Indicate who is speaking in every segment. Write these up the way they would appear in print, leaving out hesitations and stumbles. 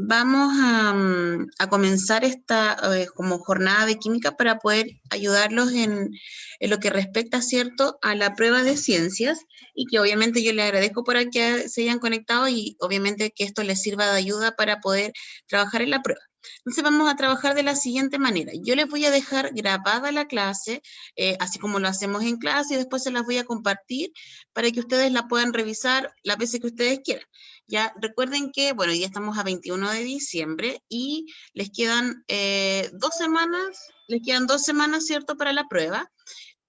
Speaker 1: Vamos a comenzar esta como jornada de química para poder ayudarlos en lo que respecta, ¿cierto?, a la prueba de ciencias, y que obviamente yo les agradezco por que se hayan conectado y obviamente que esto les sirva de ayuda para poder trabajar en la prueba. Entonces vamos a trabajar de la siguiente manera. Yo les voy a dejar grabada la clase, así como lo hacemos en clase, y después se las voy a compartir para que ustedes la puedan revisar las veces que ustedes quieran. Ya recuerden que, bueno, ya estamos a 21 de diciembre y les quedan 2 semanas, ¿cierto?, para la prueba.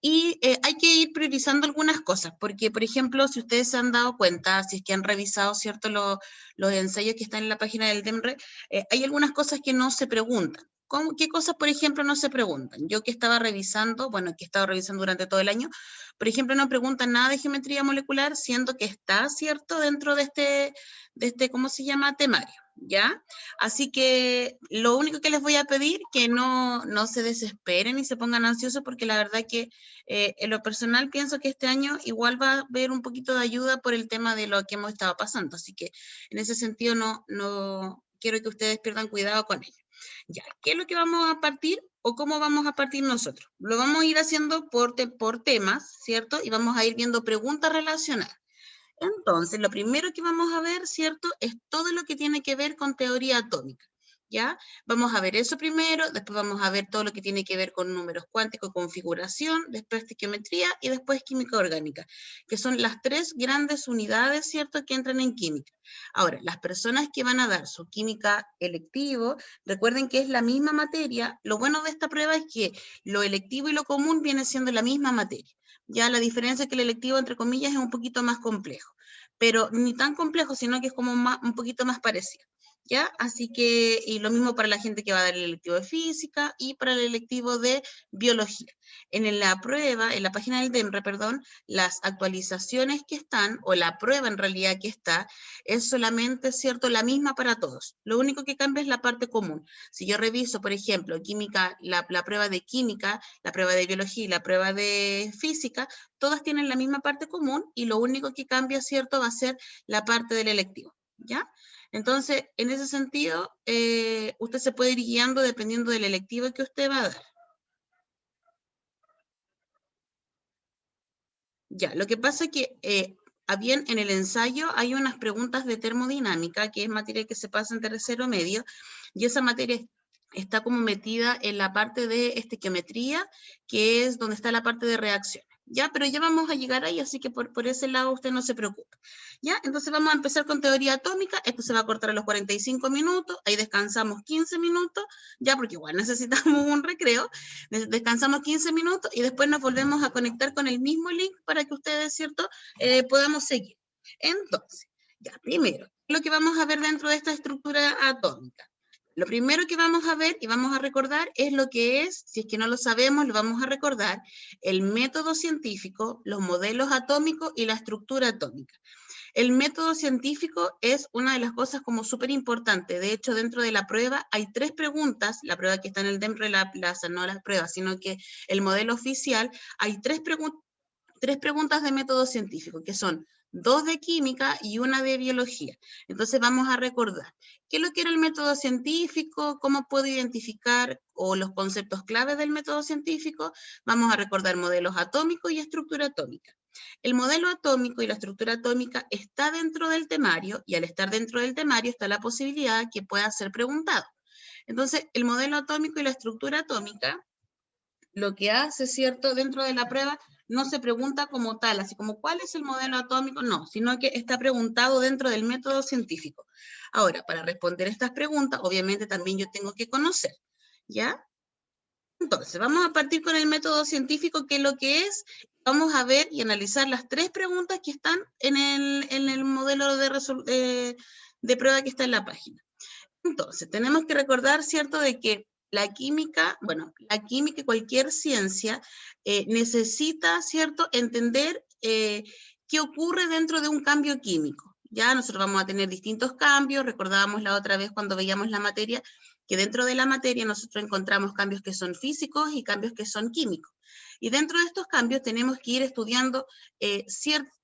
Speaker 1: Y hay que ir priorizando algunas cosas, porque, por ejemplo, si ustedes se han dado cuenta, si es que han revisado, ¿cierto?, los ensayos que están en la página del DEMRE, hay algunas cosas que no se preguntan. ¿Qué cosas, por ejemplo, no se preguntan? Yo que estaba revisando, bueno, que he estado revisando durante todo el año, por ejemplo, no preguntan nada de geometría molecular, siendo que está, ¿cierto?, dentro de este, ¿cómo se llama?, temario, ¿ya? Así que lo único que les voy a pedir, que no se desesperen y se pongan ansiosos, porque la verdad que en lo personal pienso que este año igual va a haber un poquito de ayuda por el tema de lo que hemos estado pasando, así que en ese sentido no quiero que ustedes pierdan cuidado con ello. Ya, ¿qué es lo que vamos a partir o cómo vamos a partir nosotros? Lo vamos a ir haciendo por temas, ¿cierto? Y vamos a ir viendo preguntas relacionadas. Entonces, lo primero que vamos a ver, ¿cierto?, es todo lo que tiene que ver con teoría atómica, ¿ya? Vamos a ver eso primero, después vamos a ver todo lo que tiene que ver con números cuánticos, configuración, después estequiometría y después química orgánica, que son las 3 grandes unidades, ¿cierto?, que entran en química. Ahora, las personas que van a dar su química electivo, recuerden que es la misma materia. Lo bueno de esta prueba es que lo electivo y lo común viene siendo la misma materia. Ya la diferencia es que el electivo, entre comillas, es un poquito más complejo, pero ni tan complejo, sino que es como un poquito más parecido, ¿ya? Así que, y lo mismo para la gente que va a dar el electivo de física y para el electivo de biología. En la prueba, en la página del DEMRE, perdón, las actualizaciones que están, o la prueba en realidad que está, es solamente, ¿cierto?, la misma para todos. Lo único que cambia es la parte común. Si yo reviso, por ejemplo, química, la prueba de química, la prueba de biología y la prueba de física, todas tienen la misma parte común y lo único que cambia, ¿cierto?, va a ser la parte del electivo, ¿ya? Entonces, en ese sentido, usted se puede ir guiando dependiendo del electivo que usted va a dar. Ya, lo que pasa es que bien en el ensayo hay unas preguntas de termodinámica, que es materia que se pasa en tercero medio, y esa materia está como metida en la parte de estequiometría, que es donde está la parte de reacción. Ya, pero ya vamos a llegar ahí, así que por ese lado usted no se preocupe. Ya, entonces vamos a empezar con teoría atómica. Esto se va a cortar a los 45 minutos, ahí descansamos 15 minutos, ya, porque igual necesitamos un recreo. Descansamos 15 minutos y después nos volvemos a conectar con el mismo link para que ustedes, ¿cierto?, podamos seguir. Entonces, ya, primero, lo que vamos a ver dentro de esta estructura atómica. Lo primero que vamos a ver y vamos a recordar es lo que es, si es que no lo sabemos, lo vamos a recordar, el método científico, los modelos atómicos y la estructura atómica. El método científico es una de las cosas como súper importante. De hecho, dentro de la prueba hay 3 preguntas, la prueba que está en el DEMRE, no la prueba, sino que el modelo oficial, hay 3 preguntas de método científico, que son 2 de química y 1 de biología. Entonces vamos a recordar qué es lo que era el método científico, cómo puedo identificar o los conceptos claves del método científico. Vamos a recordar modelos atómicos y estructura atómica. El modelo atómico y la estructura atómica está dentro del temario, y al estar dentro del temario está la posibilidad que pueda ser preguntado. Entonces, el modelo atómico y la estructura atómica, lo que hace, ¿cierto?, dentro de la prueba, no se pregunta como tal, así como ¿cuál es el modelo atómico? No, sino que está preguntado dentro del método científico. Ahora, para responder estas preguntas, obviamente también yo tengo que conocer, ¿ya? Entonces, vamos a partir con el método científico, que es lo que es. Vamos a ver y analizar las 3 preguntas que están en el modelo de prueba que está en la página. Entonces, tenemos que recordar, ¿cierto?, de que la química y cualquier ciencia necesita, ¿cierto?, entender qué ocurre dentro de un cambio químico. Ya nosotros vamos a tener distintos cambios. Recordábamos la otra vez cuando veíamos la materia, que dentro de la materia nosotros encontramos cambios que son físicos y cambios que son químicos. Y dentro de estos cambios tenemos que ir estudiando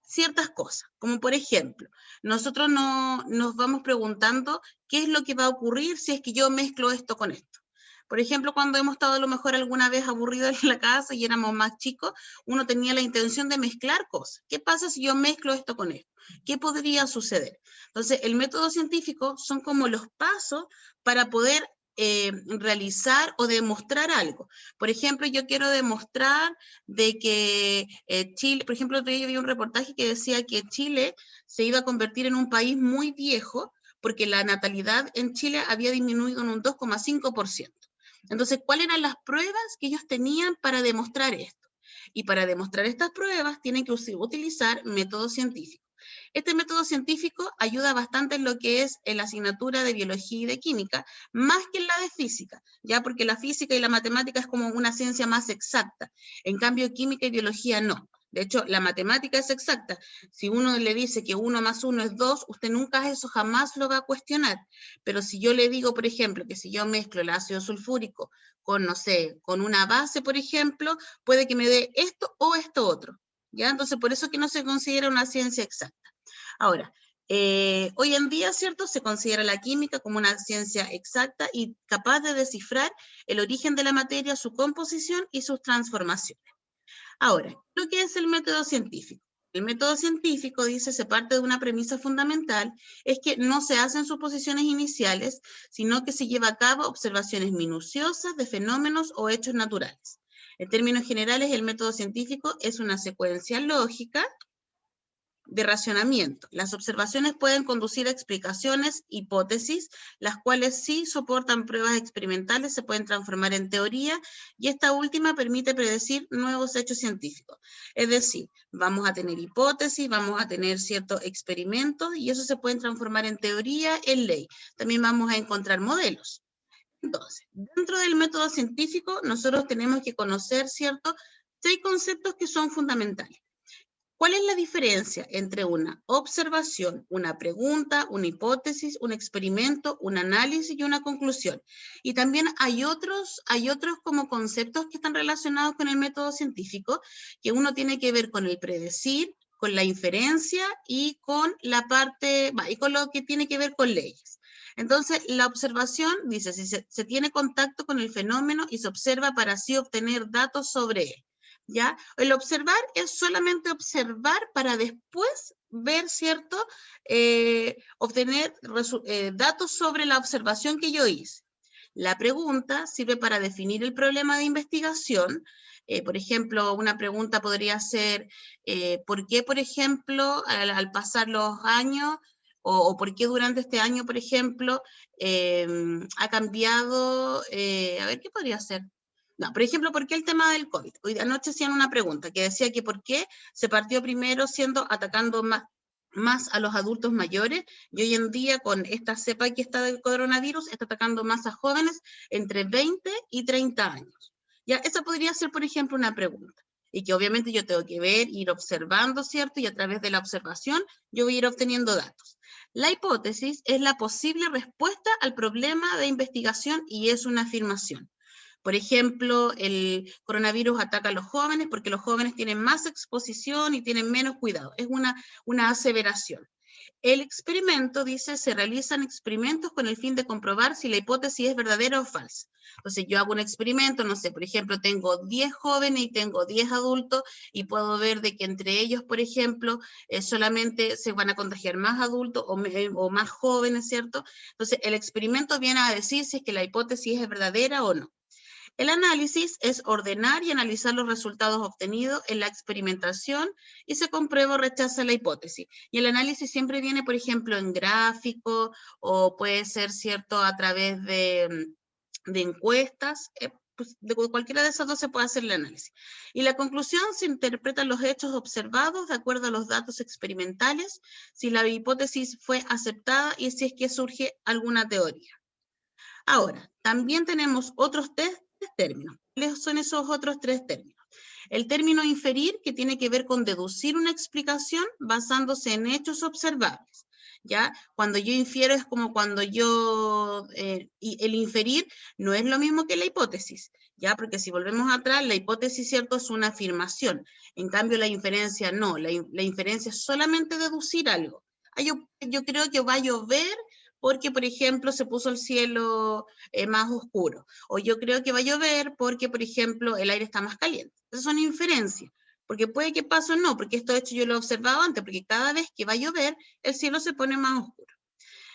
Speaker 1: ciertas cosas, como por ejemplo, nosotros no, nos vamos preguntando qué es lo que va a ocurrir si es que yo mezclo esto con esto. Por ejemplo, cuando hemos estado a lo mejor alguna vez aburridos en la casa y éramos más chicos, uno tenía la intención de mezclar cosas. ¿Qué pasa si yo mezclo esto con esto? ¿Qué podría suceder? Entonces, el método científico son como los pasos para poder realizar o demostrar algo. Por ejemplo, yo quiero demostrar de que Chile, por ejemplo, otro día vi un reportaje que decía que Chile se iba a convertir en un país muy viejo porque la natalidad en Chile había disminuido en un 2,5%. Entonces, ¿cuáles eran las pruebas que ellos tenían para demostrar esto? Y para demostrar estas pruebas tienen que utilizar métodos científicos. Este método científico ayuda bastante en lo que es la asignatura de biología y de química, más que en la de física, ya porque la física y la matemática es como una ciencia más exacta. En cambio, química y biología no. De hecho, la matemática es exacta. Si uno le dice que 1 más 1 es 2, usted nunca eso jamás lo va a cuestionar. Pero si yo le digo, por ejemplo, que si yo mezclo el ácido sulfúrico con, no sé, con una base, por ejemplo, puede que me dé esto o esto otro. ¿Ya? Entonces, por eso es que no se considera una ciencia exacta. Ahora, hoy en día, ¿cierto? Se considera la química como una ciencia exacta y capaz de descifrar el origen de la materia, su composición y sus transformaciones. Ahora, ¿lo que es el método científico? El método científico, dice, se parte de una premisa fundamental, es que no se hacen suposiciones iniciales, sino que se lleva a cabo observaciones minuciosas de fenómenos o hechos naturales. En términos generales, el método científico es una secuencia lógica de racionamiento. Las observaciones pueden conducir a explicaciones, hipótesis, las cuales sí soportan pruebas experimentales, se pueden transformar en teoría, y esta última permite predecir nuevos hechos científicos. Es decir, vamos a tener hipótesis, vamos a tener ciertos experimentos, y eso se puede transformar en teoría, en ley. También vamos a encontrar modelos. Entonces, dentro del método científico, nosotros tenemos que conocer, ¿cierto?, 6 conceptos que son fundamentales. ¿Cuál es la diferencia entre una observación, una pregunta, una hipótesis, un experimento, un análisis y una conclusión? Y también hay otros como conceptos que están relacionados con el método científico, que uno tiene que ver con el predecir, con la inferencia y con la parte, y con lo que tiene que ver con leyes. Entonces, la observación, dice, si se tiene contacto con el fenómeno y se observa para así obtener datos sobre él. ¿Ya? El observar es solamente observar para después ver, ¿cierto? Obtener datos sobre la observación que yo hice. La pregunta sirve para definir el problema de investigación. Por ejemplo, una pregunta podría ser, ¿por qué, por ejemplo, al pasar los años, o por qué durante este año, por ejemplo, ha cambiado, a ver, ¿qué podría ser? No, por ejemplo, ¿por qué el tema del COVID? Hoy anoche hacían una pregunta que decía que por qué se partió primero atacando más a los adultos mayores, y hoy en día con esta cepa que está del coronavirus está atacando más a jóvenes entre 20 y 30 años. Ya, esa podría ser, por ejemplo, una pregunta, y que obviamente yo tengo que ver, ir observando, ¿cierto? Y a través de la observación yo voy a ir obteniendo datos. La hipótesis es la posible respuesta al problema de investigación y es una afirmación. Por ejemplo, el coronavirus ataca a los jóvenes porque los jóvenes tienen más exposición y tienen menos cuidado. Es una aseveración. El experimento, dice, se realizan experimentos con el fin de comprobar si la hipótesis es verdadera o falsa. Entonces, yo hago un experimento, no sé, por ejemplo, tengo 10 jóvenes y tengo 10 adultos y puedo ver de que entre ellos, por ejemplo, solamente se van a contagiar más adultos o más jóvenes, ¿cierto? Entonces, el experimento viene a decir si es que la hipótesis es verdadera o no. El análisis es ordenar y analizar los resultados obtenidos en la experimentación y se comprueba o rechaza la hipótesis. Y el análisis siempre viene, por ejemplo, en gráfico o puede ser, ¿cierto?, a través de encuestas. Pues de cualquiera de esas dos se puede hacer el análisis. Y la conclusión se interpretan los hechos observados de acuerdo a los datos experimentales, si la hipótesis fue aceptada y si es que surge alguna teoría. Ahora, también tenemos otros tres términos. ¿Cuáles son esos otros 3 términos? El término inferir, que tiene que ver con deducir una explicación basándose en hechos observables. ¿ya? Cuando yo infiero es como cuando yo, y el inferir no es lo mismo que la hipótesis, ¿ya? Porque si volvemos atrás, la hipótesis, ¿cierto?, es una afirmación. En cambio, la inferencia no, la inferencia es solamente deducir algo. Yo creo que va a llover porque, por ejemplo, se puso el cielo más oscuro. O yo creo que va a llover porque, por ejemplo, el aire está más caliente. Esas son inferencias. Porque puede que pase o no, porque esto de hecho yo lo he observado antes, porque cada vez que va a llover, el cielo se pone más oscuro.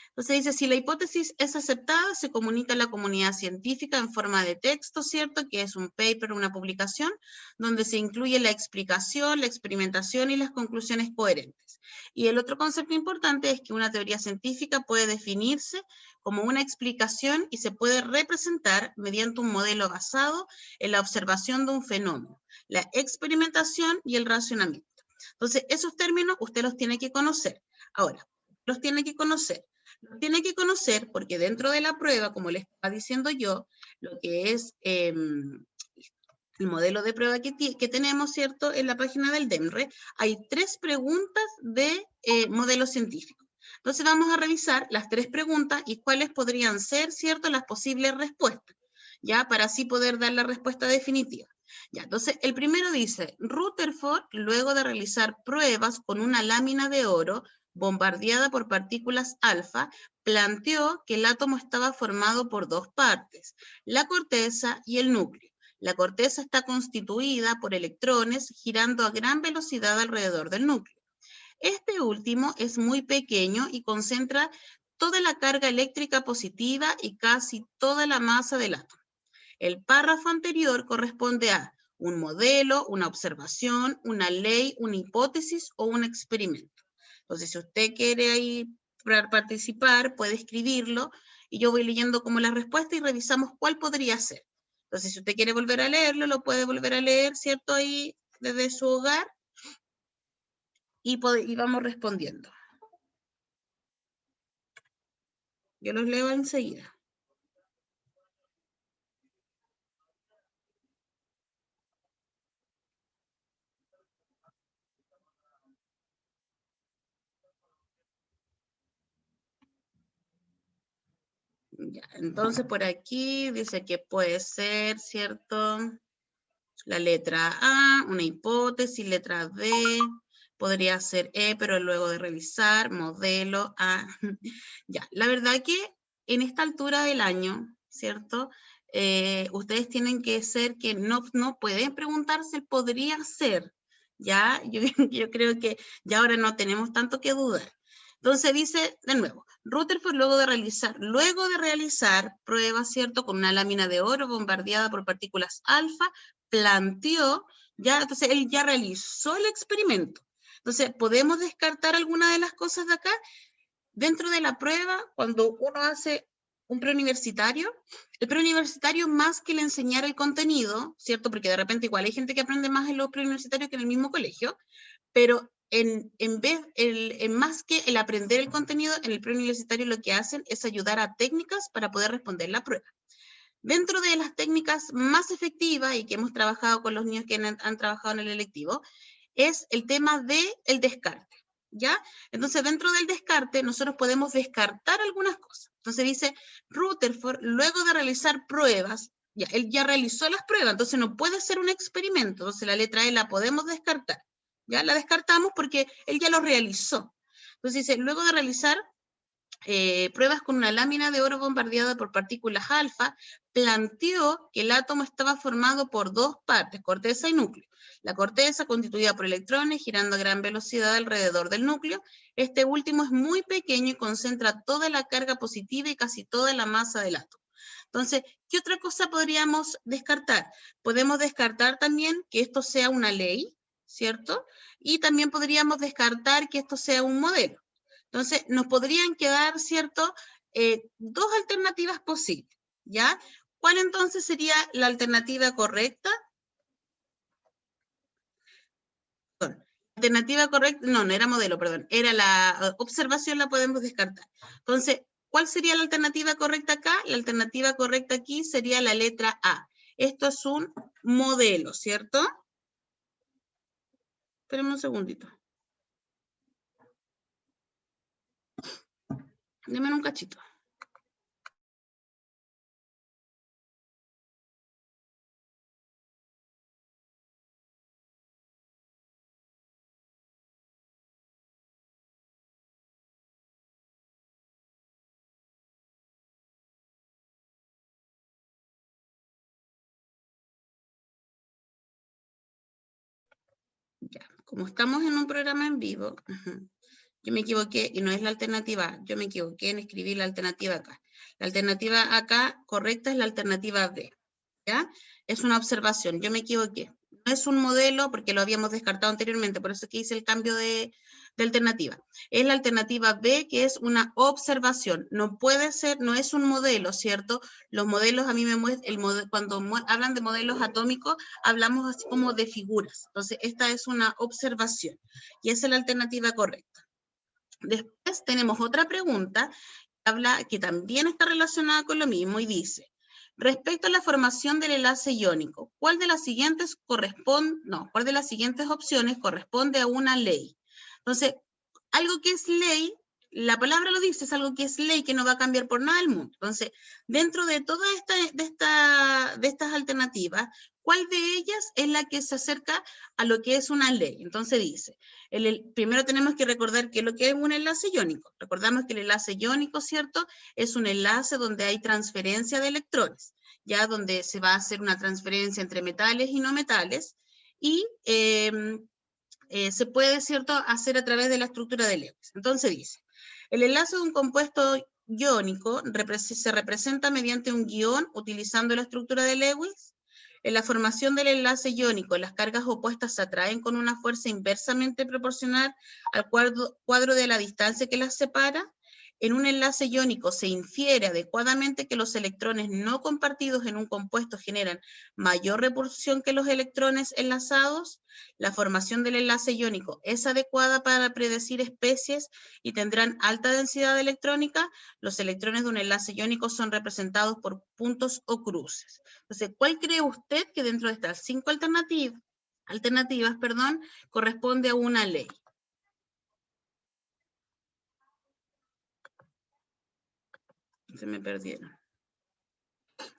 Speaker 1: Entonces dice, si la hipótesis es aceptada, se comunica a la comunidad científica en forma de texto, ¿cierto? Que es un paper, una publicación, donde se incluye la explicación, la experimentación y las conclusiones coherentes. Y el otro concepto importante es que una teoría científica puede definirse como una explicación y se puede representar mediante un modelo basado en la observación de un fenómeno, la experimentación y el racionamiento. Entonces, esos términos usted los tiene que conocer. Ahora, los tiene que conocer. Lo tiene que conocer porque dentro de la prueba, como le estaba diciendo yo, lo que es el modelo de prueba que tenemos, ¿cierto?, en la página del DEMRE, hay 3 preguntas de modelo científico. Entonces vamos a revisar las 3 preguntas y cuáles podrían ser, ¿cierto?, las posibles respuestas, ¿ya? Para así poder dar la respuesta definitiva. Ya, entonces, el primero dice, Rutherford, luego de realizar pruebas con una lámina de oro, bombardeada por partículas alfa, planteó que el átomo estaba formado por 2 partes, la corteza y el núcleo. La corteza está constituida por electrones girando a gran velocidad alrededor del núcleo. Este último es muy pequeño y concentra toda la carga eléctrica positiva y casi toda la masa del átomo. El párrafo anterior corresponde a un modelo, una observación, una ley, una hipótesis o un experimento. Entonces, si usted quiere ahí participar, puede escribirlo y yo voy leyendo como la respuesta y revisamos cuál podría ser. Entonces, si usted quiere volver a leerlo, lo puede volver a leer, ¿cierto? Ahí desde su hogar y vamos respondiendo. Yo los leo enseguida. Ya, entonces por aquí dice que puede ser, ¿cierto? La letra A, una hipótesis, letra B, podría ser E, pero luego de revisar, modelo A. Ya, la verdad que en esta altura del año, ¿cierto? Ustedes tienen que ser que no pueden preguntarse, podría ser, ¿ya? Yo creo que ya ahora no tenemos tanto que dudar. Entonces dice, de nuevo, Rutherford luego de realizar pruebas, ¿cierto? Con una lámina de oro bombardeada por partículas alfa, planteó, ya, entonces él ya realizó el experimento. Entonces, ¿podemos descartar alguna de las cosas de acá? Dentro de la prueba, cuando uno hace un preuniversitario, el preuniversitario más que le enseñar el contenido, ¿cierto? Porque de repente igual hay gente que aprende más en los preuniversitarios que en el mismo colegio, pero en más que el aprender el contenido, en el preuniversitario lo que hacen es ayudar a técnicas para poder responder la prueba. Dentro de las técnicas más efectivas y que hemos trabajado con los niños que han trabajado en el electivo, es el tema del descarte, ¿ya? Entonces, dentro del descarte, nosotros podemos descartar algunas cosas. Entonces dice, Rutherford, luego de realizar pruebas, ya, él ya realizó las pruebas, entonces no puede ser un experimento, entonces la letra E la podemos descartar, ¿ya? La descartamos porque él ya lo realizó. Entonces dice, luego de realizar pruebas con una lámina de oro bombardeada por partículas alfa, planteó que el átomo estaba formado por 2 partes, corteza y núcleo. La corteza constituida por electrones girando a gran velocidad alrededor del núcleo. Este último es muy pequeño y concentra toda la carga positiva y casi toda la masa del átomo. Entonces, ¿qué otra cosa podríamos descartar? Podemos descartar también que esto sea una ley, ¿cierto? Y también podríamos descartar que esto sea un modelo. Entonces, nos podrían quedar, ¿cierto? 2 alternativas posibles, ¿ya? ¿Cuál entonces sería la alternativa correcta? La alternativa correcta, no era modelo, perdón, era la observación, la podemos descartar. Entonces, ¿cuál sería la alternativa correcta acá? La alternativa correcta aquí sería la letra A. Esto es un modelo, ¿cierto? Espérenme un segundito. Deme un cachito. Ya, como estamos en un programa en vivo, yo me equivoqué y no es la alternativa A, yo me equivoqué en escribir la alternativa acá. La alternativa acá correcta es la alternativa B, ¿ya? Es una observación, yo me equivoqué. No es un modelo porque lo habíamos descartado anteriormente, por eso es que hice el cambio de alternativa. Es la alternativa B, que es una observación. No puede ser, no es un modelo, ¿cierto? Los modelos a mí me muestran, cuando hablan de modelos atómicos, hablamos así como de figuras. Entonces, esta es una observación y esa es la alternativa correcta. Después tenemos otra pregunta que también está relacionada con lo mismo y dice, respecto a la formación del enlace iónico, ¿cuál de las siguientes opciones corresponde a una ley? Entonces, algo que es ley, la palabra lo dice, es algo que es ley, que no va a cambiar por nada el mundo. Entonces, dentro de todas estas alternativas, ¿cuál de ellas es la que se acerca a lo que es una ley? Entonces dice, primero tenemos que recordar qué es lo que es un enlace iónico. Recordamos que el enlace iónico, ¿cierto? Es un enlace donde hay transferencia de electrones, ya donde se va a hacer una transferencia entre metales y no metales, y se puede, ¿cierto?, hacer a través de la estructura de Lewis. Entonces dice, el enlace de un compuesto iónico se representa mediante un guión utilizando la estructura de Lewis. En la formación del enlace iónico, las cargas opuestas se atraen con una fuerza inversamente proporcional al cuadro de la distancia que las separa. En un enlace iónico se infiere adecuadamente que los electrones no compartidos en un compuesto generan mayor repulsión que los electrones enlazados. La formación del enlace iónico es adecuada para predecir especies y tendrán alta densidad electrónica. Los electrones de un enlace iónico son representados por puntos o cruces. Entonces, ¿cuál cree usted que dentro de estas 5 alternativas, corresponde a una ley? Se me perdieron.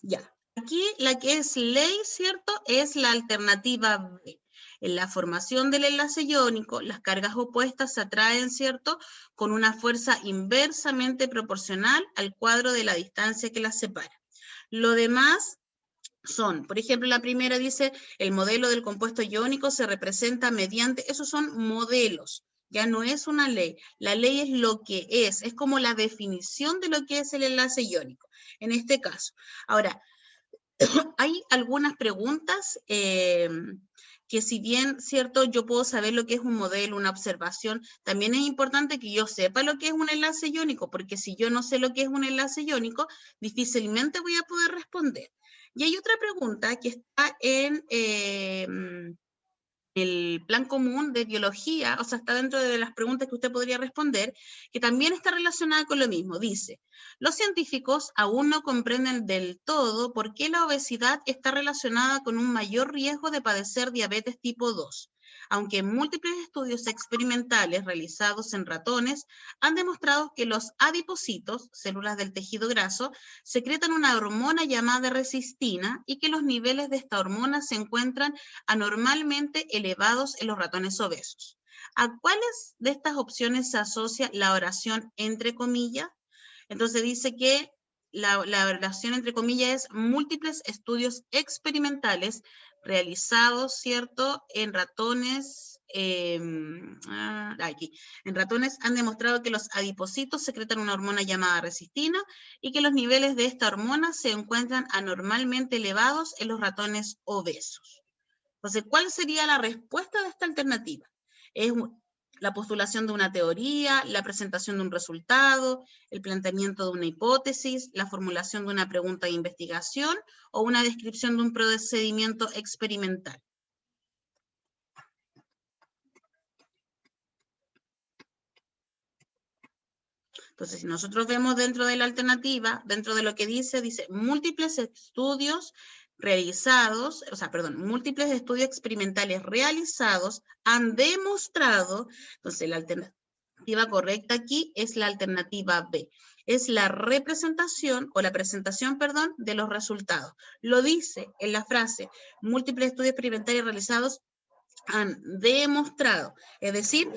Speaker 1: Ya, aquí la que es ley, ¿cierto? Es la alternativa B. En la formación del enlace iónico, las cargas opuestas se atraen, ¿cierto?, con una fuerza inversamente proporcional al cuadro de la distancia que las separa. Lo demás son, por ejemplo, la primera dice, el modelo del compuesto iónico se representa mediante, esos son modelos, ya no es una ley. La ley es lo que es como la definición de lo que es el enlace iónico, en este caso. Ahora, hay algunas preguntas que si bien, cierto, yo puedo saber lo que es un modelo, una observación, también es importante que yo sepa lo que es un enlace iónico, porque si yo no sé lo que es un enlace iónico, difícilmente voy a poder responder. Y hay otra pregunta que está en el plan común de biología, o sea, está dentro de las preguntas que usted podría responder, que también está relacionada con lo mismo. Dice, los científicos aún no comprenden del todo por qué la obesidad está relacionada con un mayor riesgo de padecer diabetes tipo 2, aunque múltiples estudios experimentales realizados en ratones han demostrado que los adipocitos, células del tejido graso, secretan una hormona llamada resistina y que los niveles de esta hormona se encuentran anormalmente elevados en los ratones obesos. ¿A cuáles de estas opciones se asocia la oración entre comillas? Entonces dice que la oración entre comillas es múltiples estudios experimentales realizados, ¿cierto?, en ratones, aquí. En ratones han demostrado que los adipocitos secretan una hormona llamada resistina y que los niveles de esta hormona se encuentran anormalmente elevados en los ratones obesos. Entonces, ¿cuál sería la respuesta de esta alternativa? Es la postulación de una teoría, la presentación de un resultado, el planteamiento de una hipótesis, la formulación de una pregunta de investigación o una descripción de un procedimiento experimental. Entonces, si nosotros vemos dentro de la alternativa, dentro de lo que dice múltiples estudios realizados, múltiples estudios experimentales realizados han demostrado, entonces la alternativa correcta aquí es la alternativa B. es la representación, o la presentación, perdón, de los resultados. Lo dice en la frase, múltiples estudios experimentales realizados han demostrado, es decir,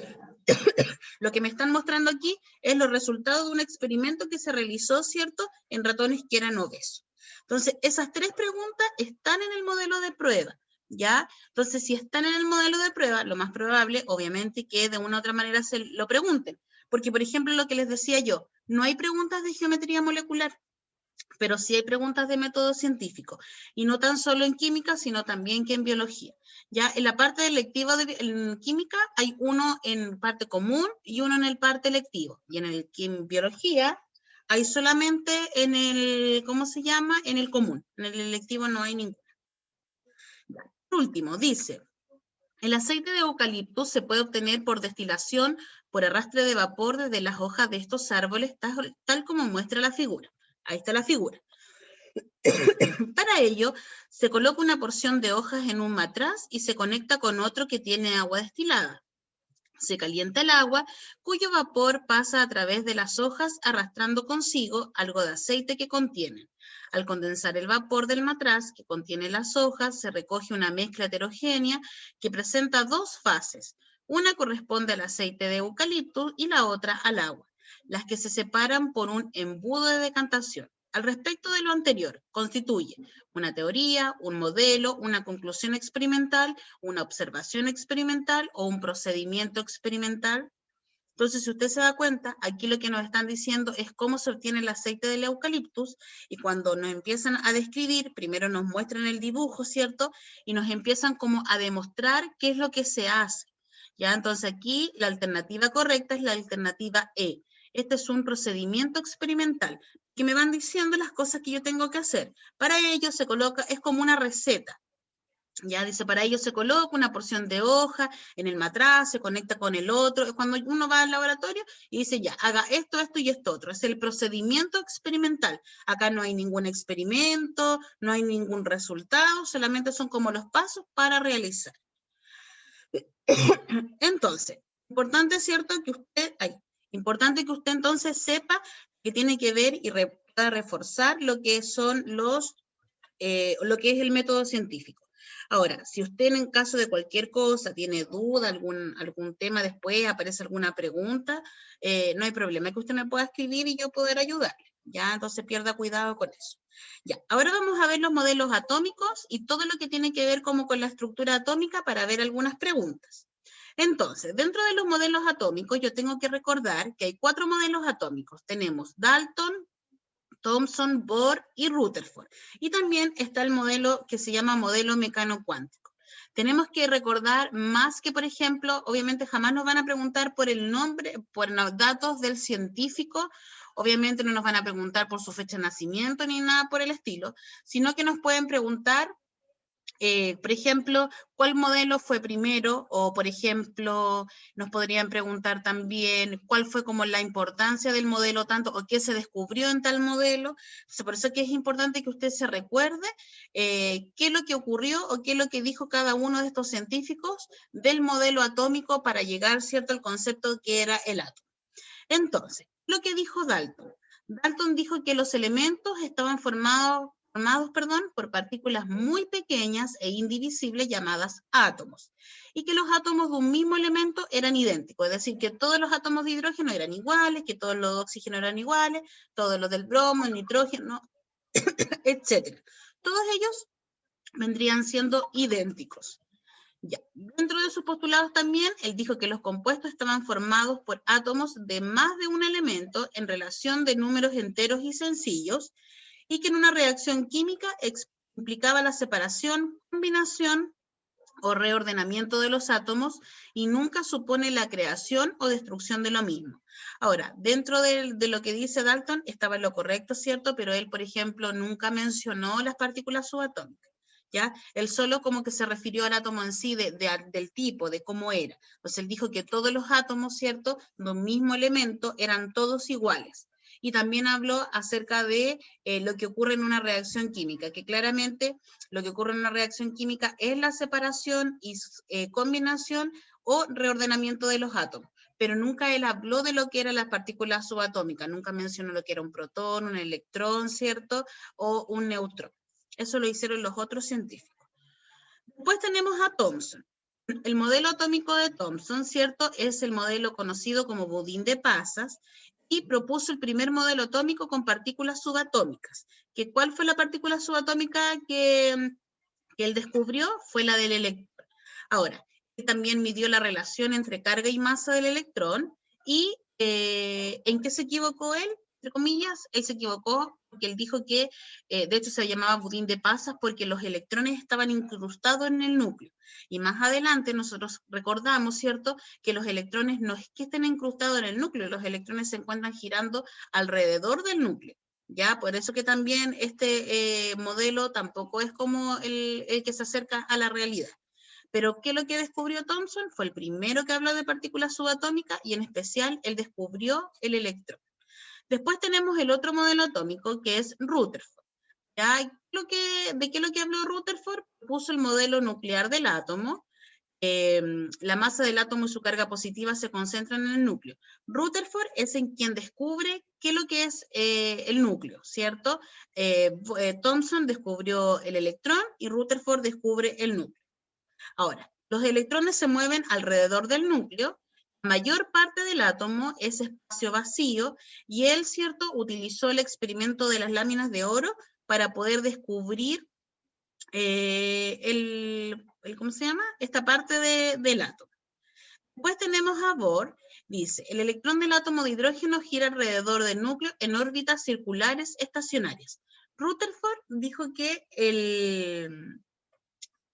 Speaker 1: lo que me están mostrando aquí es los resultados de un experimento que se realizó, ¿cierto?, en ratones que eran obesos. Entonces, esas tres preguntas están en el modelo de prueba, ¿ya? Entonces, si están en el modelo de prueba, lo más probable, obviamente, que de una u otra manera se lo pregunten. Porque, por ejemplo, lo que les decía yo, no hay preguntas de geometría molecular, pero sí hay preguntas de método científico, y no tan solo en química, sino también que en biología. Ya en la parte electiva en química hay uno en parte común y uno en el parte electivo, y en biología hay solamente en el, ¿cómo se llama? En el común, en el electivo no hay ninguno. Por último, dice, el aceite de eucalipto se puede obtener por destilación, por arrastre de vapor desde las hojas de estos árboles, tal como muestra la figura. Ahí está la figura. Para ello, se coloca una porción de hojas en un matraz y se conecta con otro que tiene agua destilada. Se calienta el agua, cuyo vapor pasa a través de las hojas arrastrando consigo algo de aceite que contienen. Al condensar el vapor del matraz que contiene las hojas, se recoge una mezcla heterogénea que presenta dos fases. Una corresponde al aceite de eucalipto y la otra al agua, las que se separan por un embudo de decantación. Al respecto de lo anterior, constituye una teoría, un modelo, una conclusión experimental, una observación experimental o un procedimiento experimental. Entonces, si usted se da cuenta, aquí lo que nos están diciendo es cómo se obtiene el aceite del eucaliptus, y cuando nos empiezan a describir, primero nos muestran el dibujo, ¿cierto? Y nos empiezan como a demostrar qué es lo que se hace. ¿Ya? Entonces aquí la alternativa correcta es la alternativa E. Este es un procedimiento experimental que me van diciendo las cosas que yo tengo que hacer. Para ello se coloca, es como una receta. Ya dice, para ello se coloca una porción de hoja en el matraz, se conecta con el otro. Cuando uno va al laboratorio y dice, ya, haga esto, esto y esto otro. Es el procedimiento experimental. Acá no hay ningún experimento, no hay ningún resultado, solamente son como los pasos para realizar. Entonces, importante, ¿cierto? Importante que usted entonces sepa que tiene que ver y pueda reforzar lo que son lo que es el método científico. Ahora, si usted en caso de cualquier cosa tiene duda, algún tema después, aparece alguna pregunta, no hay problema, que usted me pueda escribir y yo poder ayudarle. Ya, entonces pierda cuidado con eso. Ya, ahora vamos a ver los modelos atómicos y todo lo que tiene que ver como con la estructura atómica para ver algunas preguntas. Entonces, dentro de los modelos atómicos, yo tengo que recordar que hay 4 modelos atómicos. Tenemos Dalton, Thomson, Bohr y Rutherford. Y también está el modelo que se llama modelo mecano-cuántico. Tenemos que recordar más que, por ejemplo, obviamente jamás nos van a preguntar por el nombre, por los datos del científico, obviamente no nos van a preguntar por su fecha de nacimiento ni nada por el estilo, sino que nos pueden preguntar por ejemplo, ¿cuál modelo fue primero? O, por ejemplo, nos podrían preguntar también cuál fue como la importancia del modelo tanto, o qué se descubrió en tal modelo. Entonces, por eso que es importante que usted se recuerde qué es lo que ocurrió o qué es lo que dijo cada uno de estos científicos del modelo atómico para llegar, ¿cierto?, al concepto que era el átomo. Entonces, lo que dijo Dalton. Dalton dijo que los elementos estaban formados por partículas muy pequeñas e indivisibles llamadas átomos, y que los átomos de un mismo elemento eran idénticos, es decir, que todos los átomos de hidrógeno eran iguales, que todos los de oxígeno eran iguales, todos los del bromo, el nitrógeno, etc. Todos ellos vendrían siendo idénticos. Ya. Dentro de sus postulados también, él dijo que los compuestos estaban formados por átomos de más de un elemento en relación de números enteros y sencillos, y que en una reacción química implicaba la separación, combinación o reordenamiento de los átomos, y nunca supone la creación o destrucción de lo mismo. Ahora, dentro de lo que dice Dalton, estaba en lo correcto, ¿cierto? Pero él, por ejemplo, nunca mencionó las partículas subatómicas. ¿Ya? Él solo como que se refirió al átomo en sí, del tipo, de cómo era. Entonces él dijo que todos los átomos, ¿cierto?, de un mismo elemento eran todos iguales. Y también habló acerca de lo que ocurre en una reacción química, que claramente lo que ocurre en una reacción química es la separación y combinación o reordenamiento de los átomos. pero nunca él habló de lo que eran las partículas subatómicas, nunca mencionó lo que era un protón, un electrón, ¿cierto? O un neutrón. Eso lo hicieron los otros científicos. Después tenemos a Thomson. El modelo atómico de Thomson, ¿cierto? Es el modelo conocido como budín de pasas y propuso el primer modelo atómico con partículas subatómicas. ¿Cuál fue la partícula subatómica que él descubrió? Fue la del electrón. Ahora, él también midió la relación entre carga y masa del electrón y ¿en qué se equivocó él? Entre comillas, él se equivocó porque él dijo que, de hecho se llamaba budín de pasas porque los electrones estaban incrustados en el núcleo. Y más adelante nosotros recordamos, ¿cierto?, que los electrones no es que estén incrustados en el núcleo, los electrones se encuentran girando alrededor del núcleo. Ya, por eso que también este modelo tampoco es como el que se acerca a la realidad. Pero ¿qué es lo que descubrió Thomson? Fue el primero que habló de partículas subatómicas y en especial él descubrió el electrón. Después tenemos el otro modelo atómico que es Rutherford. ¿Ya? ¿De qué es lo que habló Rutherford? Puso el modelo nuclear del átomo. La masa del átomo y su carga positiva se concentran en el núcleo. Rutherford es en quien descubre qué es lo que es el núcleo, ¿cierto? Thomson descubrió el electrón y Rutherford descubre el núcleo. Ahora, los electrones se mueven alrededor del núcleo, la mayor parte del átomo es espacio vacío, y él, ¿cierto?, utilizó el experimento de las láminas de oro para poder descubrir ¿cómo se llama? Esta parte del átomo. Después tenemos a Bohr, dice, el electrón del átomo de hidrógeno gira alrededor del núcleo en órbitas circulares estacionarias. Rutherford dijo que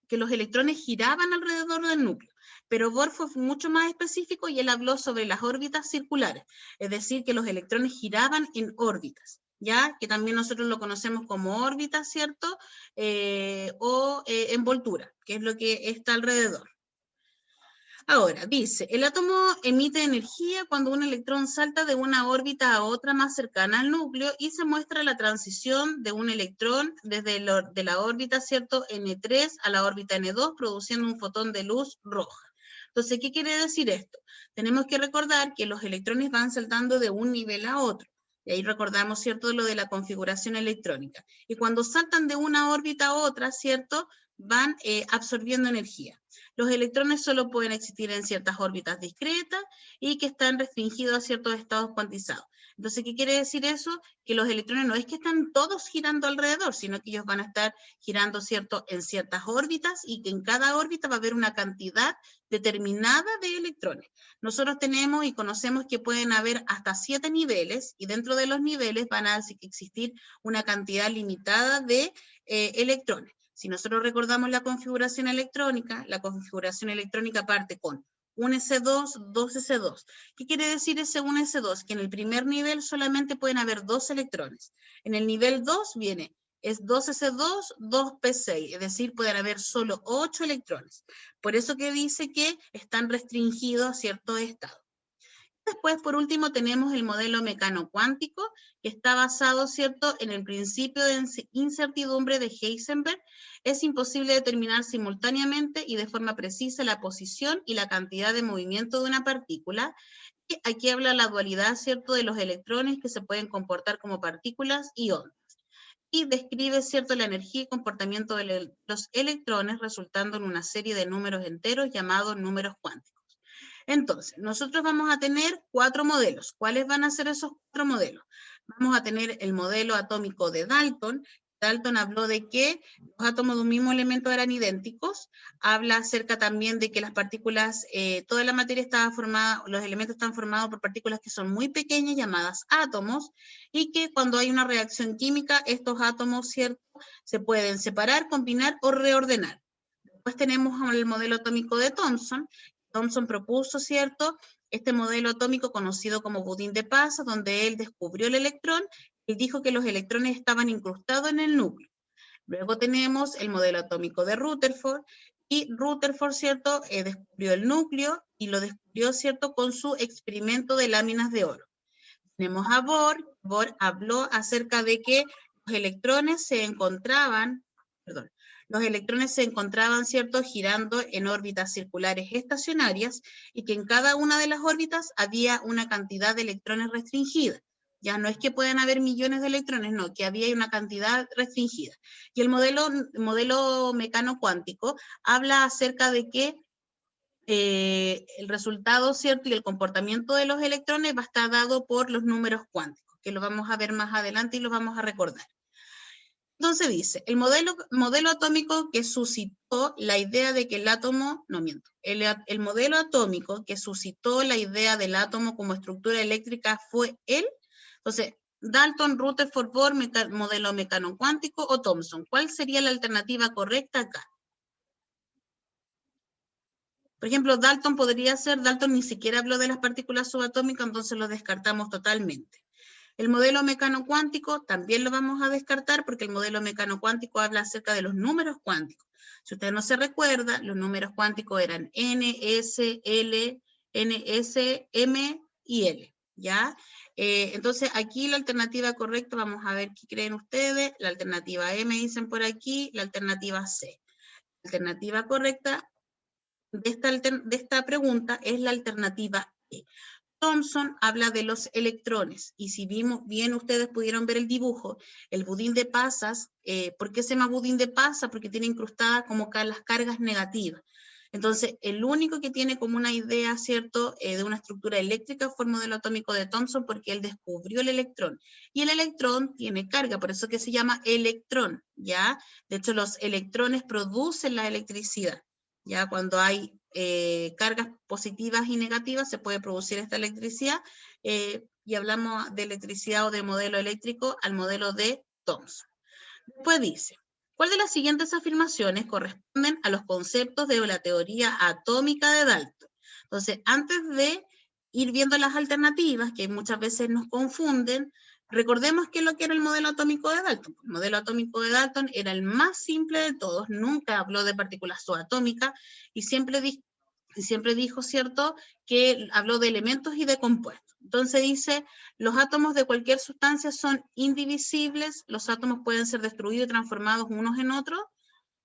Speaker 1: los electrones giraban alrededor del núcleo, pero Bohr fue mucho más específico y él habló sobre las órbitas circulares, es decir, que los electrones giraban en órbitas, ¿ya? Que también nosotros lo conocemos como órbita, ¿cierto? O envoltura, que es lo que está alrededor. Ahora, dice, el átomo emite energía cuando un electrón salta de una órbita a otra más cercana al núcleo y se muestra la transición de un electrón desde de la órbita, ¿cierto?, N3 a la órbita N2, produciendo un fotón de luz roja. Entonces, ¿qué quiere decir esto? Tenemos que recordar que los electrones van saltando de un nivel a otro. Y ahí recordamos, ¿cierto?, lo de la configuración electrónica. Y cuando saltan de una órbita a otra, ¿cierto?, van absorbiendo energía. Los electrones solo pueden existir en ciertas órbitas discretas y que están restringidos a ciertos estados cuantizados. Entonces, ¿qué quiere decir eso? Que los electrones no es que están todos girando alrededor, sino que ellos van a estar girando, ¿cierto?, en ciertas órbitas y que en cada órbita va a haber una cantidad determinada de electrones. Nosotros tenemos y conocemos que pueden haber hasta 7 niveles y dentro de los niveles van a existir una cantidad limitada de electrones. Si nosotros recordamos la configuración electrónica parte con un S2, dos S2. ¿Qué quiere decir ese 1 S2? Que en el primer nivel solamente pueden haber 2 electrones. En el nivel 2 es 2 S2, 2 P6, es decir, pueden haber solo 8 electrones. Por eso que dice que están restringidos a ciertos estados. Después, por último, tenemos el modelo mecano-cuántico, que está basado, ¿cierto?, en el principio de incertidumbre de Heisenberg. Es imposible determinar simultáneamente y de forma precisa la posición y la cantidad de movimiento de una partícula. Y aquí habla la dualidad, ¿cierto?, de los electrones que se pueden comportar como partículas y ondas. Y describe, ¿cierto?, la energía y comportamiento de los electrones resultando en una serie de números enteros llamados números cuánticos. Entonces, nosotros vamos a tener 4 modelos. ¿Cuáles van a ser esos 4 modelos? Vamos a tener el modelo atómico de Dalton. Dalton habló de que los átomos de un mismo elemento eran idénticos. Habla acerca también de que las partículas, toda la materia estaba formada, los elementos están formados por partículas que son muy pequeñas, llamadas átomos, y que cuando hay una reacción química, estos átomos, ¿cierto?, se pueden separar, combinar o reordenar. Después tenemos el modelo atómico de Thomson. Thomson propuso, ¿cierto?, este modelo atómico conocido como budín de pasas, donde él descubrió el electrón y dijo que los electrones estaban incrustados en el núcleo. Luego tenemos el modelo atómico de Rutherford, y Rutherford, ¿cierto?, descubrió el núcleo y lo descubrió, ¿cierto?, con su experimento de láminas de oro. Tenemos a Bohr. Bohr habló acerca de que los electrones se encontraban, los electrones se encontraban, ¿cierto?, girando en órbitas circulares estacionarias y que en cada una de las órbitas había una cantidad de electrones restringida. Ya no es que puedan haber millones de electrones, no, que había una cantidad restringida. Y el modelo mecano cuántico habla acerca de que el resultado, ¿cierto?, y el comportamiento de los electrones va a estar dado por los números cuánticos, que lo vamos a ver más adelante y los vamos a recordar. Entonces dice, el modelo atómico que suscitó la idea de que el átomo, no miento, el modelo atómico que suscitó la idea del átomo como estructura eléctrica fue él. Entonces, Dalton, Rutherford, Bohr, modelo mecano cuántico o Thomson. ¿Cuál sería la alternativa correcta acá? Por ejemplo, Dalton podría ser, Dalton ni siquiera habló de las partículas subatómicas, entonces lo descartamos totalmente. El modelo mecano cuántico también lo vamos a descartar porque el modelo mecano cuántico habla acerca de los números cuánticos. Si usted no se recuerda, los números cuánticos eran n, s, l, n, s, m y l, ¿ya? Entonces aquí la alternativa correcta, vamos a ver qué creen ustedes, la alternativa E me dicen por aquí, la alternativa C. La alternativa correcta de esta pregunta es la alternativa E. Thomson habla de los electrones, y si vimos bien, ustedes pudieron ver el dibujo, el budín de pasas, ¿por qué se llama budín de pasas? Porque tiene incrustadas como las cargas negativas. Entonces, el único que tiene como una idea, ¿cierto?, de una estructura eléctrica fue el modelo atómico de Thomson, porque él descubrió el electrón. Y el electrón tiene carga, por eso que se llama electrón, ¿ya? De hecho, los electrones producen la electricidad. Ya cuando hay cargas positivas y negativas se puede producir esta electricidad y hablamos de electricidad o de modelo eléctrico al modelo de Thomson. Después dice, ¿cuál de las siguientes afirmaciones corresponden a los conceptos de la teoría atómica de Dalton? Entonces, antes de ir viendo las alternativas, que muchas veces nos confunden, recordemos qué es lo que era el modelo atómico de Dalton. El modelo atómico de Dalton era el más simple de todos, nunca habló de partículas subatómicas y siempre dijo, ¿cierto?, que habló de elementos y de compuestos. Entonces dice, los átomos de cualquier sustancia son indivisibles, los átomos pueden ser destruidos y transformados unos en otros,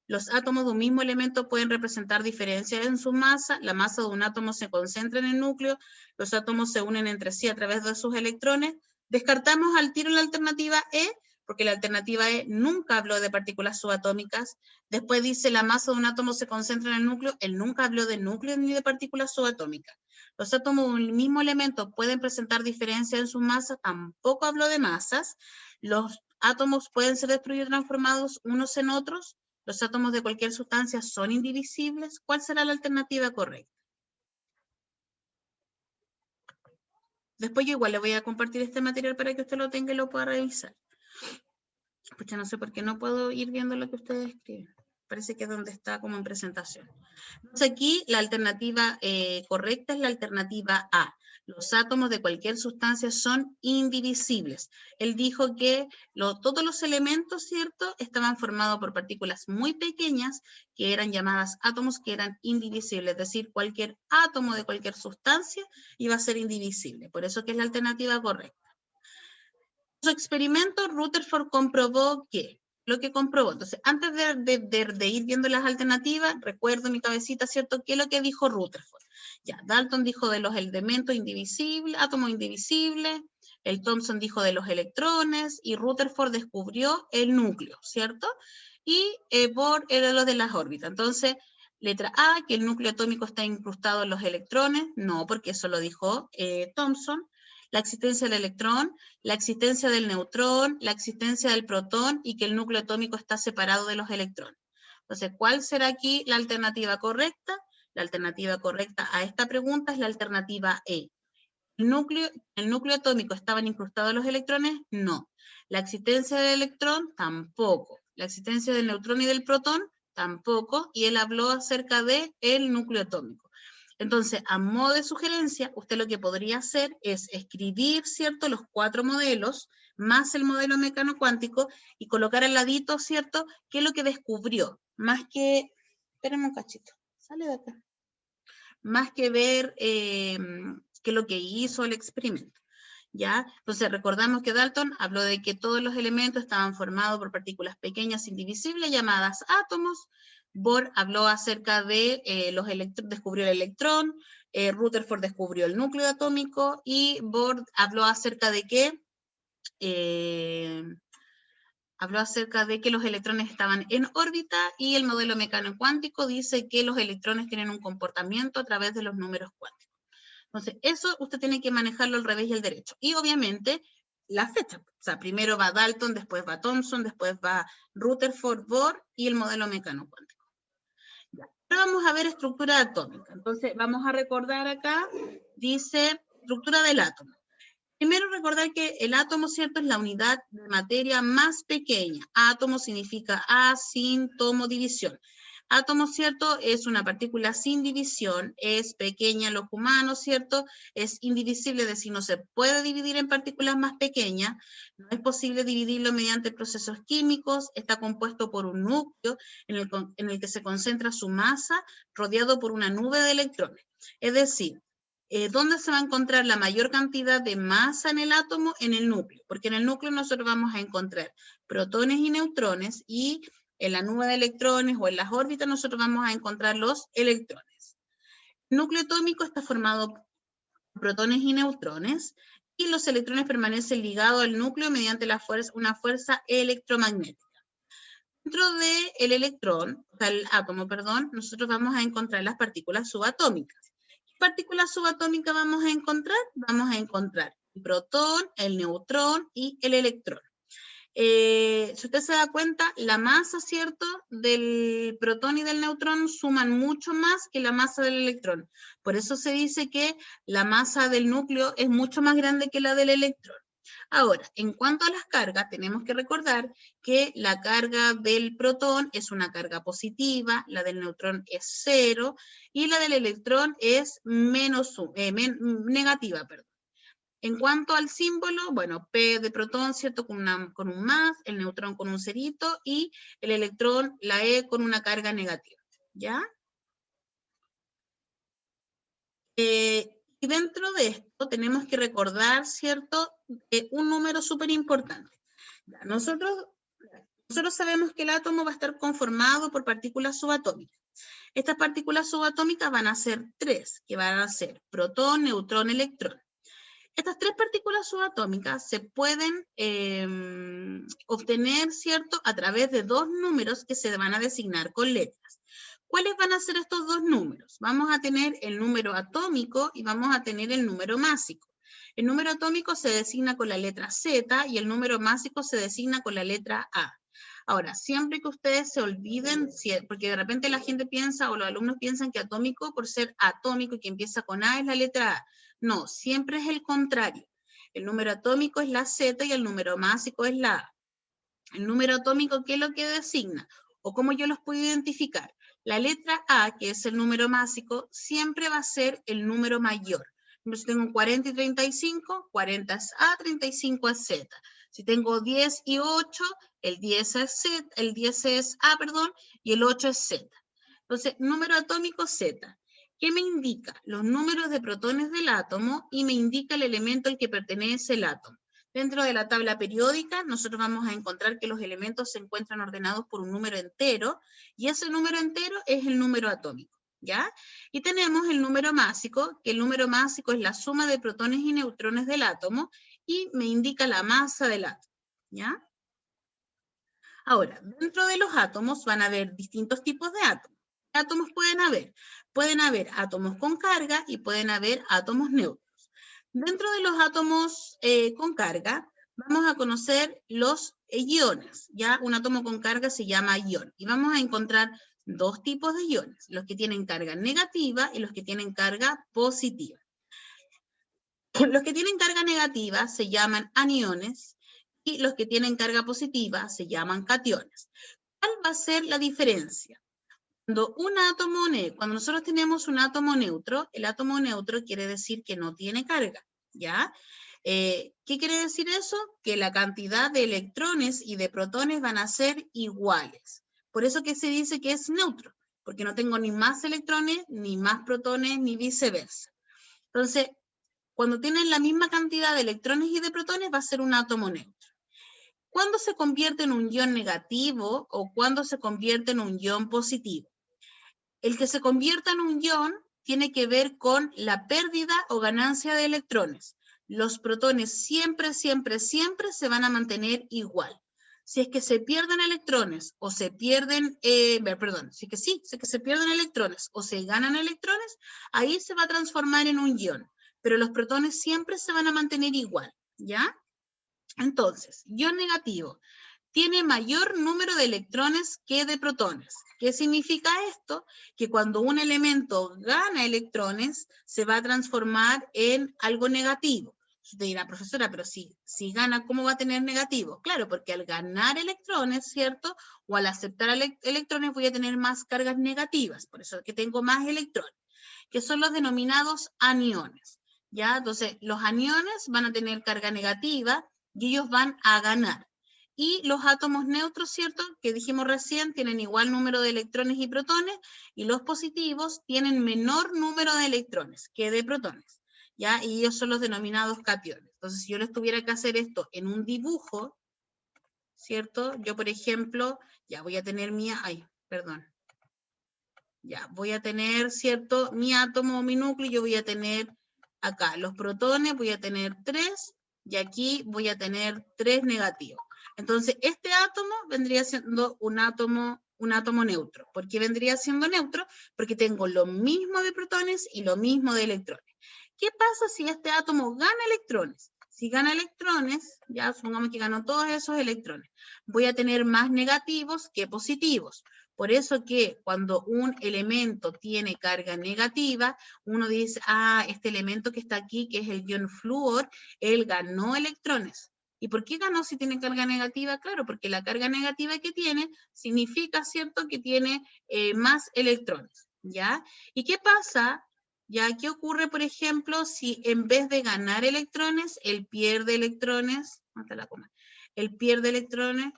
Speaker 1: los átomos de un mismo elemento pueden representar diferencias en su masa, la masa de un átomo se concentra en el núcleo, los átomos se unen entre sí a través de sus electrones. Descartamos al tiro la alternativa E, porque la alternativa E nunca habló de partículas subatómicas. Después dice la masa de un átomo se concentra en el núcleo, él nunca habló de núcleo ni de partículas subatómicas. Los átomos de un mismo elemento pueden presentar diferencias en su masa, tampoco habló de masas. Los átomos pueden ser destruidos y transformados unos en otros. Los átomos de cualquier sustancia son indivisibles. ¿Cuál será la alternativa correcta? Después yo igual le voy a compartir este material para que usted lo tenga y lo pueda revisar. Pucha, no sé por qué no puedo ir viendo lo que ustedes escriben. Parece que es donde está como en presentación. Entonces aquí la alternativa correcta es la alternativa A. Los átomos de cualquier sustancia son indivisibles. Él dijo que todos los elementos, ¿cierto?, estaban formados por partículas muy pequeñas que eran llamadas átomos que eran indivisibles. Es decir, cualquier átomo de cualquier sustancia iba a ser indivisible. Por eso que es la alternativa correcta. En su experimento, Rutherford comprobó que lo que comprobó. Entonces, antes de ir viendo las alternativas, recuerdo en mi cabecita, ¿cierto?, qué es lo que dijo Rutherford. Ya, Dalton dijo de los elementos indivisibles, átomos indivisibles, el Thomson dijo de los electrones, y Rutherford descubrió el núcleo, ¿cierto? Y Bohr era lo de las órbitas. Entonces, letra A, que el núcleo atómico está incrustado en los electrones, no, porque eso lo dijo Thomson. La existencia del electrón, la existencia del neutrón, la existencia del protón y que el núcleo atómico está separado de los electrones. Entonces, ¿cuál será aquí la alternativa correcta? La alternativa correcta a esta pregunta es la alternativa E. ¿El núcleo atómico estaban incrustados los electrones? No. La existencia del electrón, tampoco. La existencia del neutrón y del protón, tampoco. Y él habló acerca del núcleo atómico. Entonces, a modo de sugerencia, usted lo que podría hacer es escribir, ¿cierto?, los 4 modelos, más el modelo mecano cuántico, y colocar al ladito, ¿cierto?, qué es lo que descubrió. Más que, espérenme un cachito, sale de acá. Más que ver qué es lo que hizo el experimento. ¿Ya? Entonces recordamos que Dalton habló de que todos los elementos estaban formados por partículas pequeñas indivisibles llamadas átomos. Bohr habló acerca de los electrones, descubrió el electrón, Rutherford descubrió el núcleo atómico, y Bohr habló acerca de que los electrones estaban en órbita, y el modelo mecánico cuántico dice que los electrones tienen un comportamiento a través de los números cuánticos. Entonces, eso usted tiene que manejarlo al revés y al derecho. Y obviamente, la fecha. O sea, primero va Dalton, después va Thomson, después va Rutherford, Bohr y el modelo mecánico cuántico. Ya. Ahora vamos a ver estructura atómica. Entonces, vamos a recordar acá, dice estructura del átomo. Primero recordar que el átomo, ¿cierto?, es la unidad de materia más pequeña. Átomo significa A, sin, tomo, división. Átomo, ¿cierto?, es una partícula sin división, es pequeña en los humanos, ¿cierto?, es indivisible, es decir, no se puede dividir en partículas más pequeñas, no es posible dividirlo mediante procesos químicos, está compuesto por un núcleo en el que se concentra su masa, rodeado por una nube de electrones. Es decir, ¿dónde se va a encontrar la mayor cantidad de masa en el átomo? En el núcleo, porque en el núcleo nosotros vamos a encontrar protones y neutrones, y en la nube de electrones o en las órbitas nosotros vamos a encontrar los electrones. El núcleo atómico está formado por protones y neutrones, y los electrones permanecen ligados al núcleo mediante una fuerza electromagnética. Dentro del electrón, o sea, el átomo, perdón, nosotros vamos a encontrar las partículas subatómicas. ¿Qué partículas subatómicas vamos a encontrar? Vamos a encontrar el protón, el neutrón y el electrón. Si usted se da cuenta, la masa, ¿cierto?, del protón y del neutrón suman mucho más que la masa del electrón. Por eso se dice que la masa del núcleo es mucho más grande que la del electrón. Ahora, en cuanto a las cargas, tenemos que recordar que la carga del protón es una carga positiva, la del neutrón es 0, y la del electrón es negativa, perdón. En cuanto al símbolo, bueno, P de protón, ¿cierto?, con un más, el neutrón con un cerito, y el electrón, la E, con una carga negativa, ¿ya? Y dentro de esto tenemos que recordar, ¿cierto?, un número súper importante. Nosotros sabemos que el átomo va a estar conformado por partículas subatómicas. Estas partículas subatómicas van a ser 3, que van a ser protón, neutrón, electrón. Estas 3 partículas subatómicas se pueden obtener, ¿cierto?, a través de 2 números que se van a designar con letras. ¿Cuáles van a ser estos 2 números? Vamos a tener el número atómico y vamos a tener el número másico. El número atómico se designa con la letra Z y el número másico se designa con la letra A. Ahora, siempre que ustedes se olviden, porque de repente la gente piensa, o los alumnos piensan que atómico, por ser atómico y que empieza con A, es la letra A. No, siempre es el contrario. El número atómico es la Z y el número másico es la A. El número atómico, ¿qué es lo que designa? ¿O cómo yo los puedo identificar? La letra A, que es el número másico, siempre va a ser el número mayor. Si tengo 40 y 35, 40 es A, 35 es Z. Si tengo 10 y 8, el 10 es Z, el 10 es A, perdón, y el 8 es Z. Entonces, número atómico Z. ¿Qué me indica? Los números de protones del átomo, y me indica el elemento al que pertenece el átomo. Dentro de la tabla periódica, nosotros vamos a encontrar que los elementos se encuentran ordenados por un número entero, y ese número entero es el número atómico, ¿ya? Y tenemos el número másico, que el número másico es la suma de protones y neutrones del átomo, y me indica la masa del átomo, ¿ya? Ahora, dentro de los átomos van a haber distintos tipos de átomos. ¿Qué átomos pueden haber? Pueden haber átomos con carga y pueden haber átomos neutros. Dentro de los átomos con carga, vamos a conocer los iones, ¿ya? Un átomo con carga se llama ion, y vamos a encontrar 2 tipos de iones, los que tienen carga negativa y los que tienen carga positiva. Los que tienen carga negativa se llaman aniones, y los que tienen carga positiva se llaman cationes. ¿Cuál va a ser la diferencia? Cuando nosotros tenemos un átomo neutro, el átomo neutro quiere decir que no tiene carga, ¿ya? ¿Qué quiere decir eso? Que la cantidad de electrones y de protones van a ser iguales. Por eso que se dice que es neutro, porque no tengo ni más electrones, ni más protones, ni viceversa. Entonces, Cuando tienen la misma cantidad de electrones y de protones va a ser un átomo neutro. ¿Cuándo se convierte en un ion negativo o cuándo se convierte en un ion positivo? El que se convierta en un ion tiene que ver con la pérdida o ganancia de electrones. Los protones siempre, siempre, siempre se van a mantener igual. Si es que se pierden electrones o se pierden, si es que se pierden electrones o se ganan electrones, ahí se va a transformar en un ion. Pero los protones siempre se van a mantener igual, ¿ya? Entonces, ion negativo tiene mayor número de electrones que de protones. ¿Qué significa esto? Que cuando un elemento gana electrones, se va a transformar en algo negativo. Te dirá, profesora, pero si gana, ¿cómo va a tener negativo? Claro, porque al ganar electrones, ¿cierto? O al aceptar electrones voy a tener más cargas negativas, por eso que tengo más electrones, que son los denominados aniones, ¿ya? Entonces, los aniones van a tener carga negativa y ellos van a ganar. Y los átomos neutros, ¿cierto? Que dijimos recién, tienen igual número de electrones y protones, y los positivos tienen menor número de electrones que de protones, ¿ya? Y ellos son los denominados cationes. Entonces, si yo les tuviera que hacer esto en un dibujo, ¿cierto? Yo, por ejemplo, ya voy a tener voy a tener, ¿cierto? Mi átomo o mi núcleo, yo voy a tener acá los protones, voy a tener 3, y aquí voy a tener 3 negativos. Entonces, este átomo vendría siendo un átomo neutro. ¿Por qué vendría siendo neutro? Porque tengo lo mismo de protones y lo mismo de electrones. ¿Qué pasa si este átomo gana electrones? Si gana electrones, ya supongamos que ganó todos esos electrones, voy a tener más negativos que positivos. Por eso que cuando un elemento tiene carga negativa, uno dice, este elemento que está aquí, que es el ion flúor, él ganó electrones. ¿Y por qué ganó si tiene carga negativa? Claro, porque la carga negativa que tiene significa, ¿cierto?, que tiene más electrones, ¿ya? ¿Y qué pasa? ¿Ya? ¿Qué ocurre, por ejemplo, si en vez de ganar electrones, él pierde electrones? Él pierde electrones,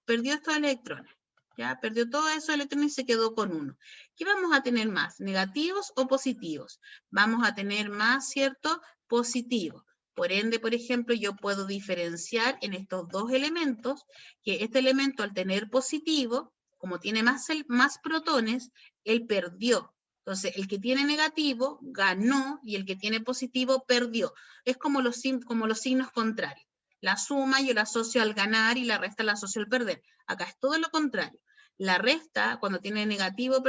Speaker 1: perdió estos electrones, ¿ya? Perdió todos esos electrones y se quedó con uno. ¿Qué vamos a tener más? ¿Negativos o positivos? Vamos a tener más, ¿cierto?, positivos. Por ende, por ejemplo, yo puedo diferenciar en estos dos elementos que este elemento al tener positivo, como tiene más protones, él perdió. Entonces, el que tiene negativo ganó y el que tiene positivo perdió. Es como los signos contrarios. La suma yo la asocio al ganar y la resta la asocio al perder. Acá es todo lo contrario. La resta, cuando tiene negativo,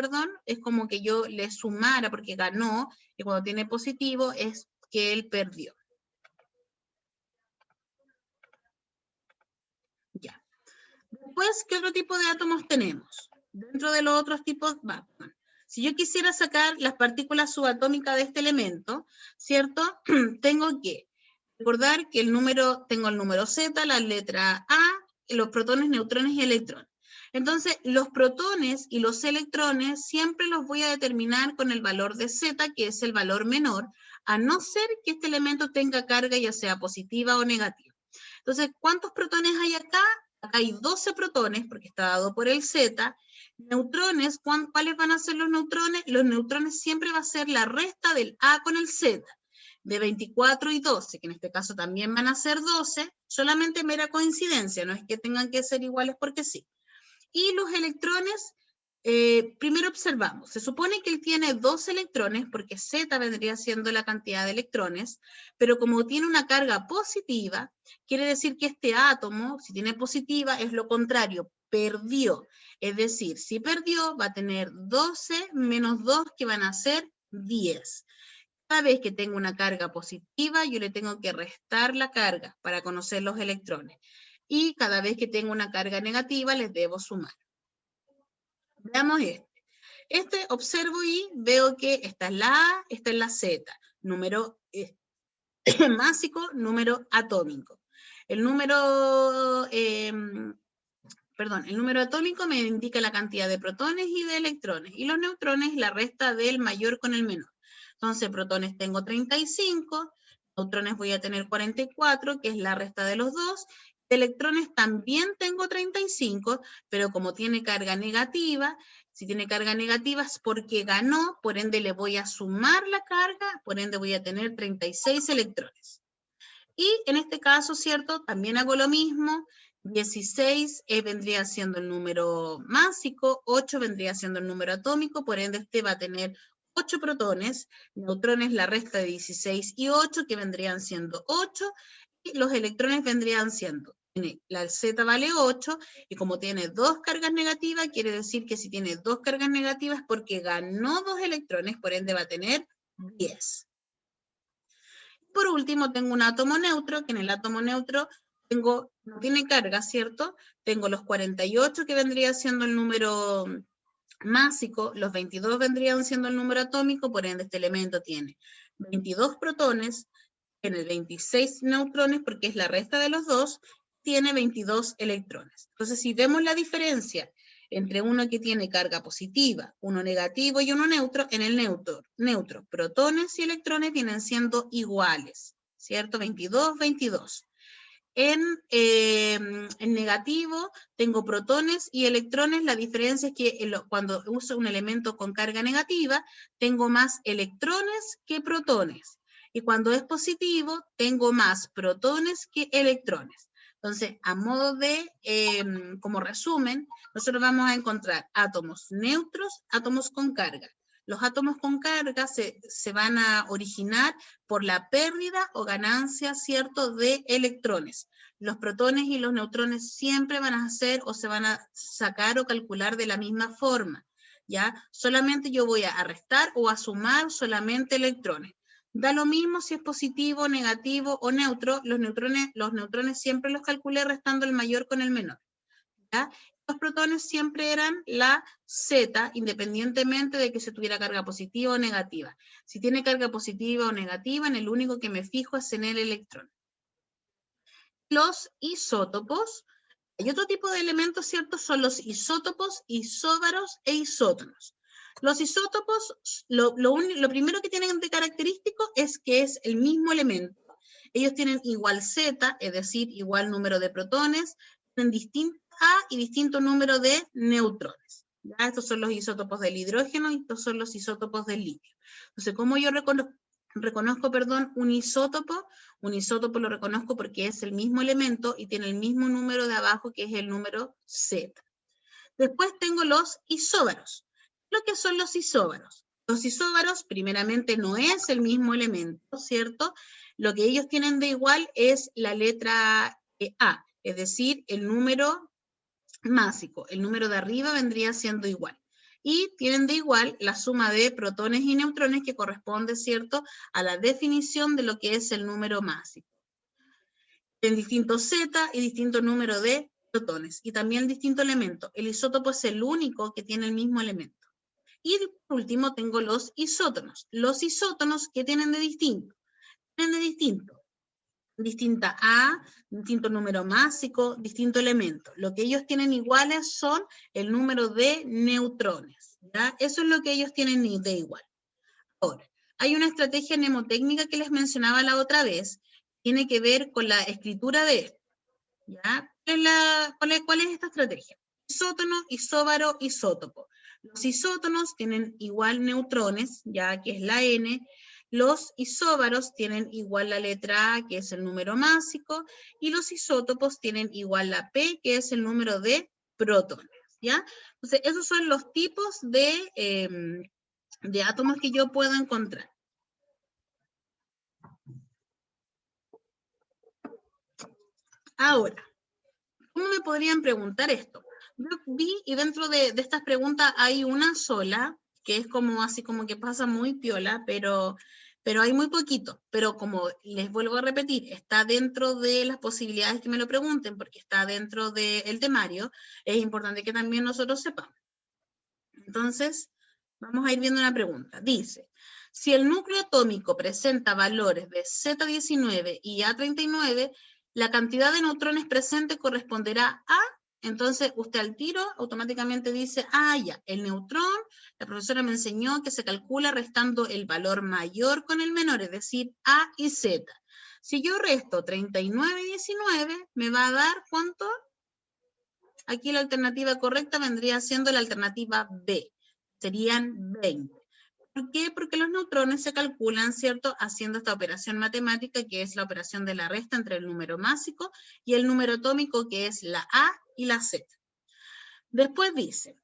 Speaker 1: es como que yo le sumara porque ganó, y cuando tiene positivo es que él perdió. Ya. Después, ¿qué otro tipo de átomos tenemos? Dentro de los otros tipos, si yo quisiera sacar las partículas subatómicas de este elemento, ¿cierto? Tengo que recordar que tengo el número Z, la letra A, los protones, neutrones y electrones. Entonces, los protones y los electrones siempre los voy a determinar con el valor de Z, que es el valor menor, a no ser que este elemento tenga carga ya sea positiva o negativa. Entonces, ¿cuántos protones hay acá? Acá hay 12 protones, porque está dado por el Z. Neutrones, ¿cuáles van a ser los neutrones? Los neutrones siempre va a ser la resta del A con el Z, de 24 y 12, que en este caso también van a ser 12, solamente mera coincidencia, no es que tengan que ser iguales porque sí. Y los electrones, primero observamos, se supone que él tiene 2 electrones, porque Z vendría siendo la cantidad de electrones, pero como tiene una carga positiva, quiere decir que este átomo, si tiene positiva, es lo contrario, perdió. Es decir, si perdió, va a tener 12 menos 2, que van a ser 10. Cada vez que tengo una carga positiva, yo le tengo que restar la carga para conocer los electrones. Y cada vez que tengo una carga negativa, les debo sumar. Veamos este. Observo y veo que esta es la A, esta es la Z. Número másico, número atómico. El número atómico me indica la cantidad de protones y de electrones. Y los neutrones, la resta del mayor con el menor. Entonces, protones tengo 35, neutrones voy a tener 44, que es la resta de los dos, Electrones también tengo 35, pero como tiene carga negativa, si tiene carga negativa es porque ganó, por ende le voy a sumar la carga, por ende voy a tener 36 electrones. Y en este caso, ¿cierto? También hago lo mismo. 16 vendría siendo el número másico, 8 vendría siendo el número atómico, por ende este va a tener 8 protones, neutrones la resta de 16 y 8, que vendrían siendo 8, y los electrones vendrían siendo, la Z vale 8, y como tiene dos cargas negativas, quiere decir que si tiene dos cargas negativas, porque ganó dos electrones, por ende va a tener 10. Por último, tengo un átomo neutro, que en el átomo neutro no tiene carga, ¿cierto? Tengo los 48, que vendría siendo el número másico, los 22 vendrían siendo el número atómico, por ende este elemento tiene 22 protones, tiene 26 neutrones, porque es la resta de los dos, tiene 22 electrones. Entonces, si vemos la diferencia entre uno que tiene carga positiva, uno negativo y uno neutro, en el neutro, protones y electrones vienen siendo iguales, ¿cierto? 22, 22. En negativo tengo protones y electrones, la diferencia es que cuando uso un elemento con carga negativa, tengo más electrones que protones. Y cuando es positivo, tengo más protones que electrones. Entonces, a modo de, como resumen, nosotros vamos a encontrar átomos neutros, átomos con carga. Los átomos con carga se van a originar por la pérdida o ganancia, ¿cierto?, de electrones. Los protones y los neutrones siempre van a ser o se van a sacar o calcular de la misma forma, ¿ya? Solamente yo voy a restar o a sumar solamente electrones. Da lo mismo si es positivo, negativo o neutro, los neutrones siempre los calculé restando el mayor con el menor, ¿ya? Los protones siempre eran la Z, independientemente de que se tuviera carga positiva o negativa. Si tiene carga positiva o negativa, en el único que me fijo es en el electrón. Los isótopos, hay otro tipo de elementos, ¿cierto? Son los isótopos, isóbaros e isótonos. Los isótopos, lo primero que tienen de característico es que es el mismo elemento. Ellos tienen igual Z, es decir, igual número de protones, tienen distinta A y distinto número de neutrones. ¿Ya? Estos son los isótopos del hidrógeno y estos son los isótopos del litio. Entonces, ¿cómo yo reconozco un isótopo lo reconozco porque es el mismo elemento y tiene el mismo número de abajo, que es el número Z. Después tengo los isóbaros. ¿Lo que son los isóbaros? Los isóbaros, primeramente, no es el mismo elemento, ¿cierto? Lo que ellos tienen de igual es la letra A, es decir, el número másico. El número de arriba vendría siendo igual. Y tienen de igual la suma de protones y neutrones, que corresponde, ¿cierto?, a la definición de lo que es el número másico. En distinto Z y distinto número de protones. Y también distinto elemento. El isótopo es el único que tiene el mismo elemento. Y por último tengo los isótonos. Los isótonos, ¿qué tienen de distinto? Tienen de distinto distinta A, distinto número másico, distinto elemento. Lo que ellos tienen iguales son el número de neutrones, ¿ya? Eso es lo que ellos tienen de igual. Ahora, hay una estrategia mnemotécnica que les mencionaba la otra vez, tiene que ver con la escritura de esto, ¿ya? ¿Cuál es esta estrategia? Isótono, isóbaro, isótopo. Los isótonos tienen igual neutrones, ya que es la N. Los isóbaros tienen igual la letra A, que es el número másico, y los isótopos tienen igual la P, que es el número de protones, ¿ya? Entonces, esos son los tipos de átomos que yo puedo encontrar. Ahora, ¿cómo me podrían preguntar esto? Yo vi, y dentro de estas preguntas hay una sola, que es como así como que pasa muy piola, pero hay muy poquito. Pero como les vuelvo a repetir, está dentro de las posibilidades que me lo pregunten, porque está dentro del temario, es importante que también nosotros sepamos. Entonces, vamos a ir viendo una pregunta. Dice, si el núcleo atómico presenta valores de Z19 y A39, la cantidad de neutrones presente corresponderá a, entonces usted al tiro automáticamente dice, ya, el neutrón, la profesora me enseñó que se calcula restando el valor mayor con el menor, es decir, A y Z. Si yo resto 39 y 19, me va a dar, ¿cuánto? Aquí la alternativa correcta vendría siendo la alternativa B. Serían 20. ¿Por qué? Porque los neutrones se calculan, ¿cierto?, haciendo esta operación matemática, que es la operación de la resta entre el número másico y el número atómico, que es la A y la Z. Después dice,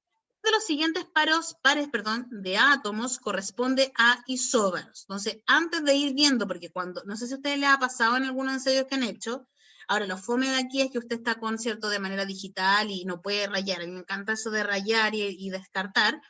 Speaker 1: de los siguientes pares de átomos corresponde a isóbaros. Entonces, antes de ir viendo, porque cuando, no sé si a ustedes les ha pasado en algunos ensayos que han hecho, ahora lo fome de aquí es que usted está con, ¿cierto?, de manera digital y no puede rayar. A mí me encanta eso de rayar y descartar.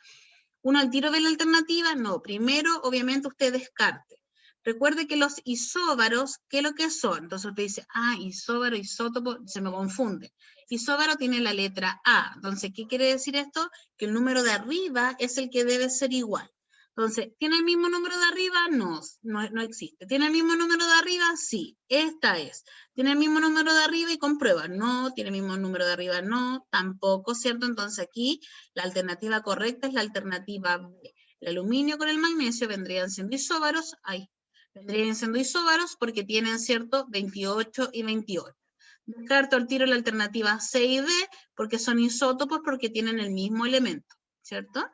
Speaker 1: ¿Uno al tiro ve la alternativa? No. Primero, obviamente, usted descarte. Recuerde que los isóbaros, ¿qué es lo que son? Entonces usted dice, isóbaro, isótopo, se me confunde. Isóbaro tiene la letra A. Entonces, ¿qué quiere decir esto? Que el número de arriba es el que debe ser igual. Entonces, ¿tiene el mismo número de arriba? No existe. ¿Tiene el mismo número de arriba? Sí. Esta es. ¿Tiene el mismo número de arriba y comprueba? No. ¿Tiene el mismo número de arriba? No. Tampoco, ¿cierto? Entonces aquí la alternativa correcta es la alternativa B. El aluminio con el magnesio vendrían siendo isóbaros. Vendrían siendo isóbaros porque tienen, ¿cierto?, 28 y 28. Descarto al tiro la alternativa C y D porque son isótopos porque tienen el mismo elemento, ¿cierto?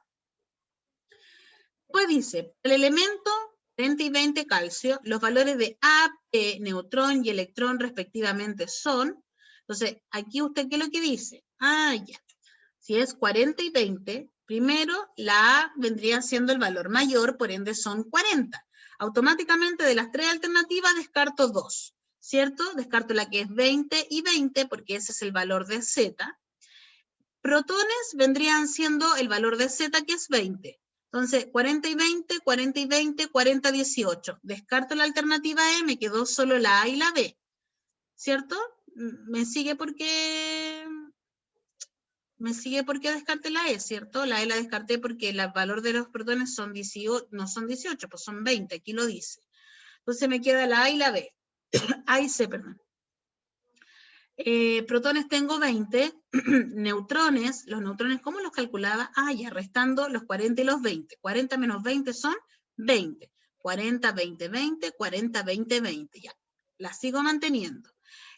Speaker 1: Pues dice, el elemento 30 y 20 calcio, los valores de A, P, neutrón y electrón respectivamente son, entonces, aquí usted, ¿qué es lo que dice? Ya. Si es 40 y 20, primero la A vendría siendo el valor mayor, por ende son 40. Automáticamente de las tres alternativas descarto dos, ¿cierto? Descarto la que es 20 y 20 porque ese es el valor de Z. Protones vendrían siendo el valor de Z que es 20. Entonces, 40 y 20, 40 y 20, 40, 18. Descarto la alternativa E, me quedó solo la A y la B, ¿cierto? Me sigue porque descarté la E, ¿cierto? La E la descarté porque el valor de los protones son 18, no son 18, pues son 20, aquí lo dice. Entonces me queda la A y la B. A y C, perdón. Protones tengo 20, neutrones, los neutrones, ¿cómo los calculaba? Ya, restando los 40 y los 20. 40 menos 20 son 20. 40, 20, 20, 40, 20, 20, ya. La sigo manteniendo.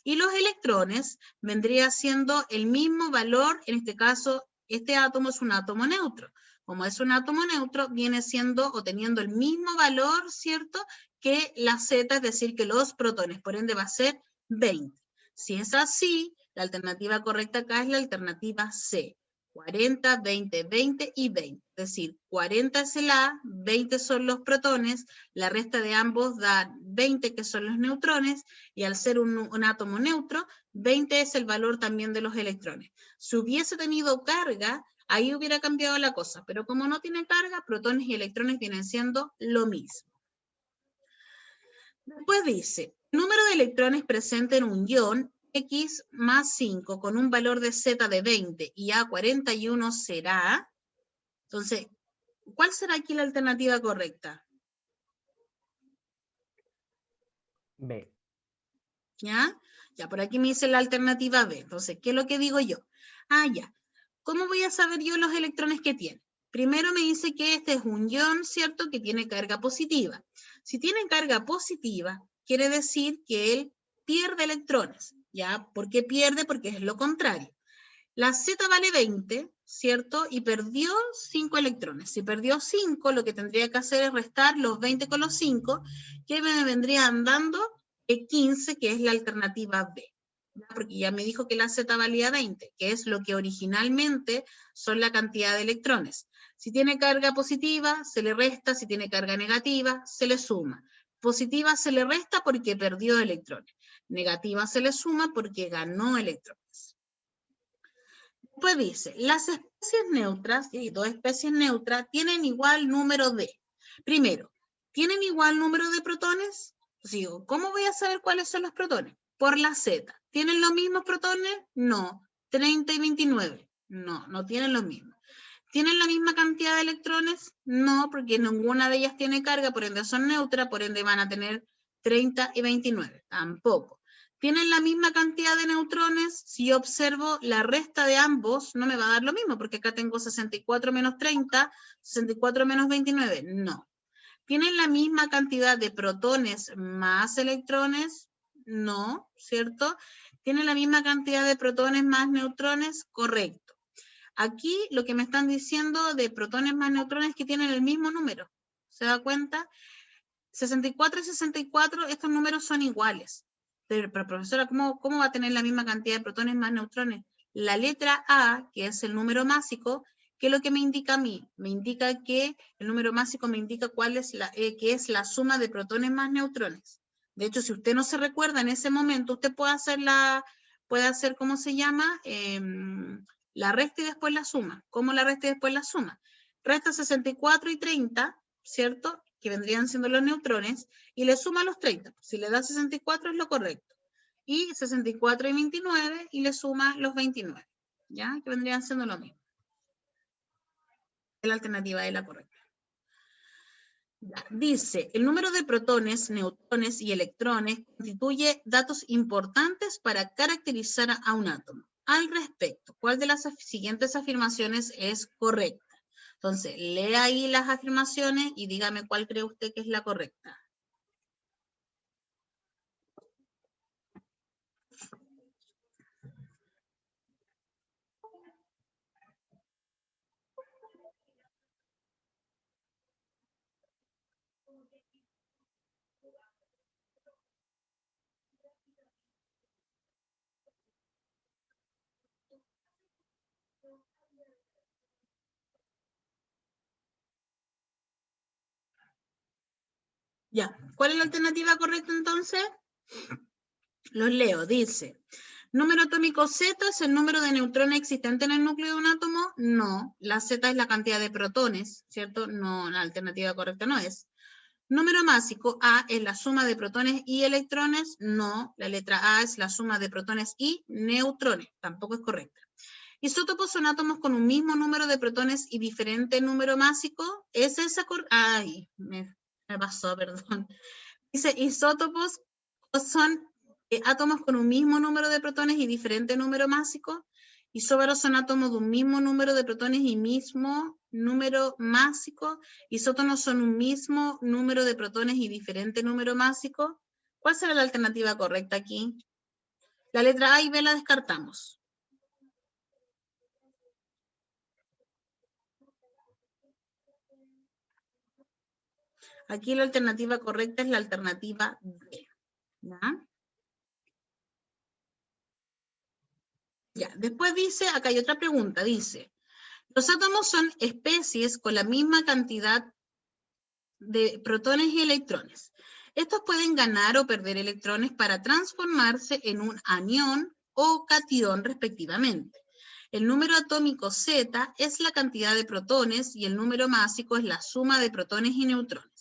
Speaker 1: Y los electrones vendría siendo el mismo valor, en este caso, este átomo es un átomo neutro. Como es un átomo neutro, viene siendo o teniendo el mismo valor, ¿cierto?, que la Z, es decir, que los protones, por ende va a ser 20. Si es así, la alternativa correcta acá es la alternativa C. 40, 20, 20 y 20. Es decir, 40 es el A, 20 son los protones, la resta de ambos da 20 que son los neutrones, y al ser un átomo neutro, 20 es el valor también de los electrones. Si hubiese tenido carga, ahí hubiera cambiado la cosa, pero como no tiene carga, protones y electrones vienen siendo lo mismo. Después dice, el número de electrones presente en un ion X más 5 con un valor de Z de 20 y A 41 será, entonces, ¿cuál será aquí la alternativa correcta?
Speaker 2: B.
Speaker 1: ¿Ya? Ya, por aquí me dice la alternativa B. Entonces, ¿qué es lo que digo yo? Ya. ¿Cómo voy a saber yo los electrones que tiene? Primero me dice que este es un ion, ¿cierto?, que tiene carga positiva. Si tiene carga positiva, quiere decir que él pierde electrones, ¿ya? ¿Por qué pierde? Porque es lo contrario. La Z vale 20, ¿cierto? Y perdió 5 electrones. Si perdió 5, lo que tendría que hacer es restar los 20 con los 5, que me vendrían dando 15, que es la alternativa B. Porque ya me dijo que la Z valía 20, que es lo que originalmente son la cantidad de electrones. Si tiene carga positiva, se le resta. Si tiene carga negativa, se le suma. Positiva se le resta porque perdió electrones. Negativa se le suma porque ganó electrones. Después dice, las especies neutras, y hay dos especies neutras, tienen igual número de. Primero, ¿tienen igual número de protones? Digo, ¿cómo voy a saber cuáles son los protones? Por la Z. ¿Tienen los mismos protones? No. 30 y 29. No, no tienen los mismos. ¿Tienen la misma cantidad de electrones? No, porque ninguna de ellas tiene carga, por ende son neutras, por ende van a tener 30 y 29. Tampoco. ¿Tienen la misma cantidad de neutrones? Si yo observo la resta de ambos, no me va a dar lo mismo, porque acá tengo 64 menos 30, 64 menos 29. No. ¿Tienen la misma cantidad de protones más electrones? No, ¿cierto? ¿Tienen la misma cantidad de protones más neutrones? Correcto. Aquí lo que me están diciendo de protones más neutrones es que tienen el mismo número. ¿Se da cuenta? 64 y 64, estos números son iguales. Pero profesora, ¿cómo va a tener la misma cantidad de protones más neutrones? La letra A, que es el número másico, ¿qué es lo que me indica a mí? Me indica que el número másico me indica cuál es que es la suma de protones más neutrones. De hecho, si usted no se recuerda en ese momento, usted puede hacer ¿cómo se llama? La resta y después la suma. ¿Cómo la resta y después la suma? Resta 64 y 30, ¿cierto? Que vendrían siendo los neutrones, y le suma los 30. Si le da 64 es lo correcto. Y 64 y 29, y le suma los 29, ¿ya? Que vendrían siendo lo mismo. La alternativa es la correcta. Ya. Dice, el número de protones, neutrones y electrones constituye datos importantes para caracterizar a un átomo. Al respecto, ¿cuál de las siguientes afirmaciones es correcta? Entonces, lea ahí las afirmaciones y dígame cuál cree usted que es la correcta. Ya, ¿cuál es la alternativa correcta entonces? Los leo, dice, ¿número atómico Z es el número de neutrones existentes en el núcleo de un átomo? No, la Z es la cantidad de protones, ¿cierto? No, la alternativa correcta no es. ¿Número másico A es la suma de protones y electrones? No, la letra A es la suma de protones y neutrones, tampoco es correcta. ¿Isótopos son átomos con un mismo número de protones y diferente número másico? ¿Es esa correcta? Ay, me pasó, perdón. Dice, isótopos son átomos con un mismo número de protones y diferente número másico. Isóbaros son átomos de un mismo número de protones y mismo número másico. Isótonos son un mismo número de protones y diferente número másico. ¿Cuál será la alternativa correcta aquí? La letra A y B la descartamos. Aquí la alternativa correcta es la alternativa B. ¿Ya? Ya. Después dice, acá hay otra pregunta, dice, los átomos son especies con la misma cantidad de protones y electrones. Estos pueden ganar o perder electrones para transformarse en un anión o catión respectivamente. El número atómico Z es la cantidad de protones y el número másico es la suma de protones y neutrones.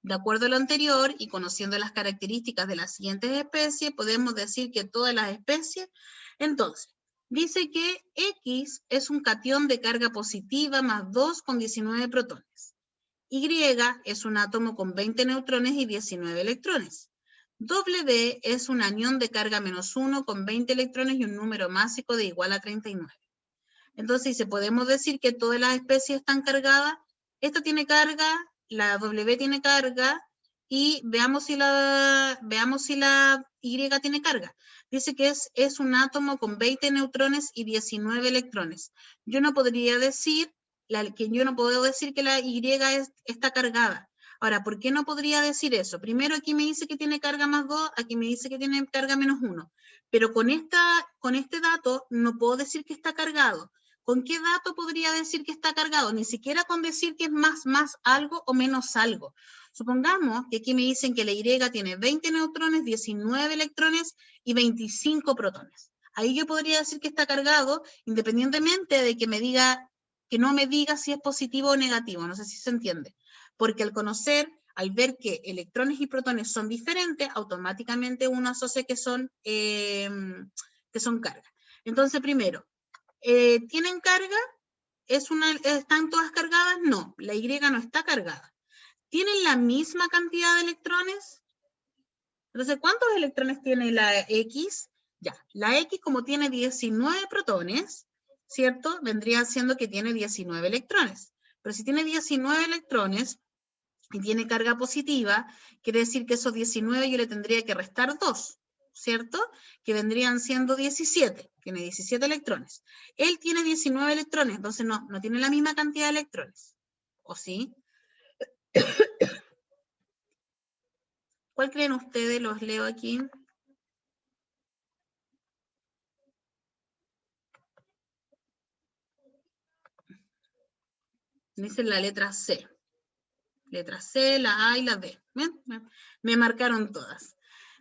Speaker 1: De acuerdo a lo anterior y conociendo las características de las siguientes especies, podemos decir que todas las especies, entonces, dice que X es un catión de carga positiva más 2 con 19 protones. Y es un átomo con 20 neutrones y 19 electrones. W es un anión de carga menos 1 con 20 electrones y un número másico de igual a 39. Entonces, si podemos decir que todas las especies están cargadas, esta tiene carga, la W tiene carga, y veamos si la Y tiene carga. Dice que es un átomo con 20 neutrones y 19 electrones. Yo no puedo decir que la Y está cargada. Ahora, ¿por qué no podría decir eso? Primero aquí me dice que tiene carga más 2, aquí me dice que tiene carga menos 1. Pero con este dato no puedo decir que está cargado. ¿Con qué dato podría decir que está cargado? Ni siquiera con decir que es más algo o menos algo. Supongamos que aquí me dicen que la Y tiene 20 neutrones, 19 electrones y 25 protones. Ahí yo podría decir que está cargado, independientemente de que no me diga si es positivo o negativo. No sé si se entiende. Porque al ver que electrones y protones son diferentes, automáticamente uno asocia que son carga. Entonces, primero, ¿tienen carga? ¿Están todas cargadas? No, la Y no está cargada. ¿Tienen la misma cantidad de electrones? Entonces, ¿cuántos electrones tiene la X? Ya, la X como tiene 19 protones, ¿cierto? Vendría siendo que tiene 19 electrones. Pero si tiene 19 electrones, y tiene carga positiva, quiere decir que esos 19 yo le tendría que restar 2, ¿cierto? Que vendrían siendo 17, tiene 17 electrones. Él tiene 19 electrones, entonces no tiene la misma cantidad de electrones, ¿o sí? ¿Cuál creen ustedes? Los leo aquí. Dice la letra C. Letra C, la A y la B. ¿Ven? Me marcaron todas.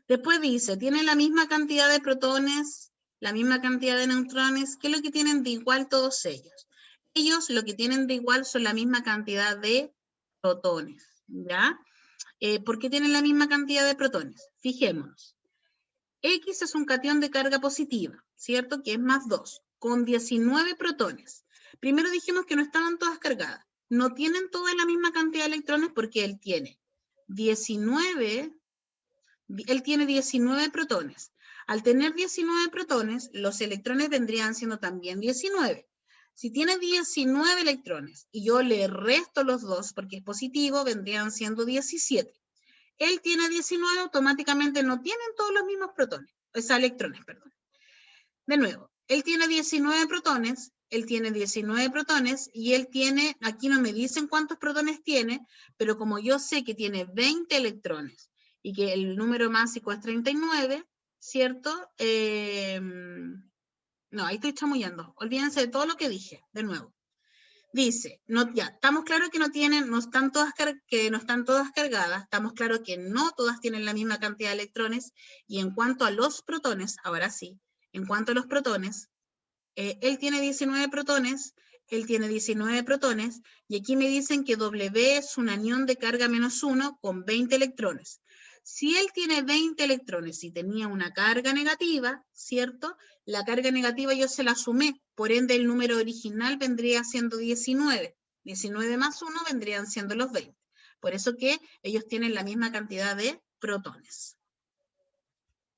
Speaker 1: Después dice, tienen la misma cantidad de protones, la misma cantidad de neutrones. ¿Qué es lo que tienen de igual todos ellos? Ellos lo que tienen de igual son la misma cantidad de protones, ¿ya? ¿Por qué tienen la misma cantidad de protones? Fijémonos. X es un catión de carga positiva, ¿cierto? Que es más 2, con 19 protones. Primero dijimos que no estaban todas cargadas. No tienen toda la misma cantidad de electrones porque él tiene 19 protones. Al tener 19 protones, los electrones vendrían siendo también 19. Si tiene 19 electrones y yo le resto los 2 porque es positivo, vendrían siendo 17. Él tiene 19, automáticamente no tienen todos los mismos protones, o sea, electrones, perdón. De nuevo, él tiene 19 protones, y él tiene, aquí no me dicen cuántos protones tiene, pero como yo sé que tiene 20 electrones y que el número másico es 39, ¿cierto? No, ahí estoy chamullando. Olvídense de todo lo que dije, de nuevo. Dice, ya, estamos claros que no están todas cargadas, estamos claros que no todas tienen la misma cantidad de electrones, y en cuanto a los protones, ahora sí, en cuanto a los protones, él tiene 19 protones, y aquí me dicen que W es un anión de carga -1 con 20 electrones. Si él tiene 20 electrones y tenía una carga negativa, ¿cierto? La carga negativa yo se la sumé, por ende el número original vendría siendo 19. 19 más 1 vendrían siendo los 20. Por eso que ellos tienen la misma cantidad de protones.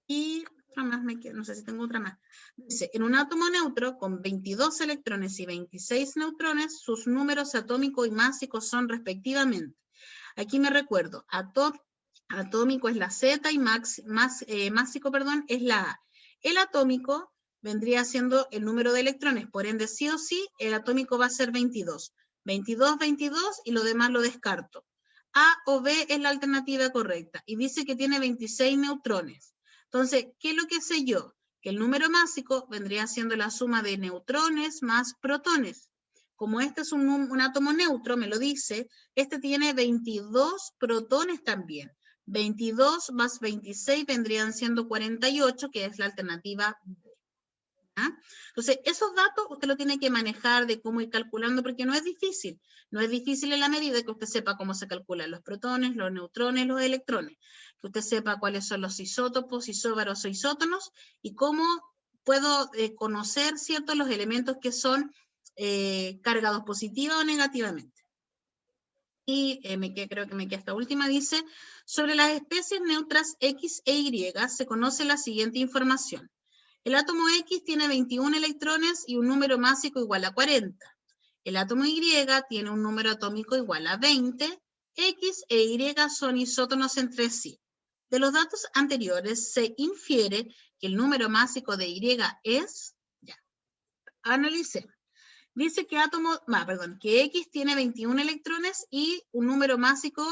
Speaker 1: Y otra más me queda, no sé si tengo otra más. Dice, en un átomo neutro con 22 electrones y 26 neutrones, sus números atómico y másico son respectivamente. Aquí me recuerdo, atómico es la Z y másico, es la A. El atómico vendría siendo el número de electrones, por ende sí o sí el atómico va a ser 22. 22, 22 y lo demás lo descarto. A o B es la alternativa correcta y dice que tiene 26 neutrones. Entonces, ¿qué es lo que sé yo? Que el número másico vendría siendo la suma de neutrones más protones. Como este es un átomo neutro, me lo dice, este tiene 22 protones también. 22 más 26 vendrían siendo 48, que es la alternativa B. ¿Ah? Entonces, esos datos usted lo tiene que manejar de cómo ir calculando, porque no es difícil. No es difícil en la medida que usted sepa cómo se calculan los protones, los neutrones, los electrones. Que usted sepa cuáles son los isótopos, isóbaros o isótonos, y cómo puedo conocer, ¿cierto?, los elementos que son cargados positiva o negativamente. Y creo que me queda esta última, dice, sobre las especies neutras X e Y se conoce la siguiente información. El átomo X tiene 21 electrones y un número másico igual a 40. El átomo Y tiene un número atómico igual a 20. X e Y son isótonos entre sí. De los datos anteriores se infiere que el número másico de Y es, ya, analicemos. Dice que que X tiene 21 electrones y un número másico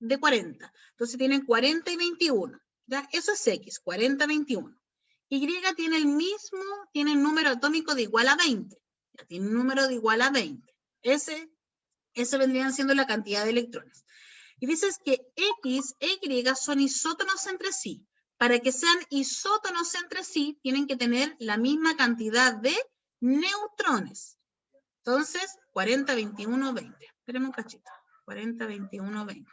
Speaker 1: de 40. Entonces tienen 40 y 21. ¿Ya? Eso es X, 40, 21. Y tiene tiene un número atómico de igual a 20. Ya tiene un número de igual a 20. Ese vendrían siendo la cantidad de electrones. Y dices que X e Y son isótonos entre sí. Para que sean isótonos entre sí, tienen que tener la misma cantidad de neutrones. Entonces, 40, 21, 20. Espérenme un cachito. 40, 21, 20.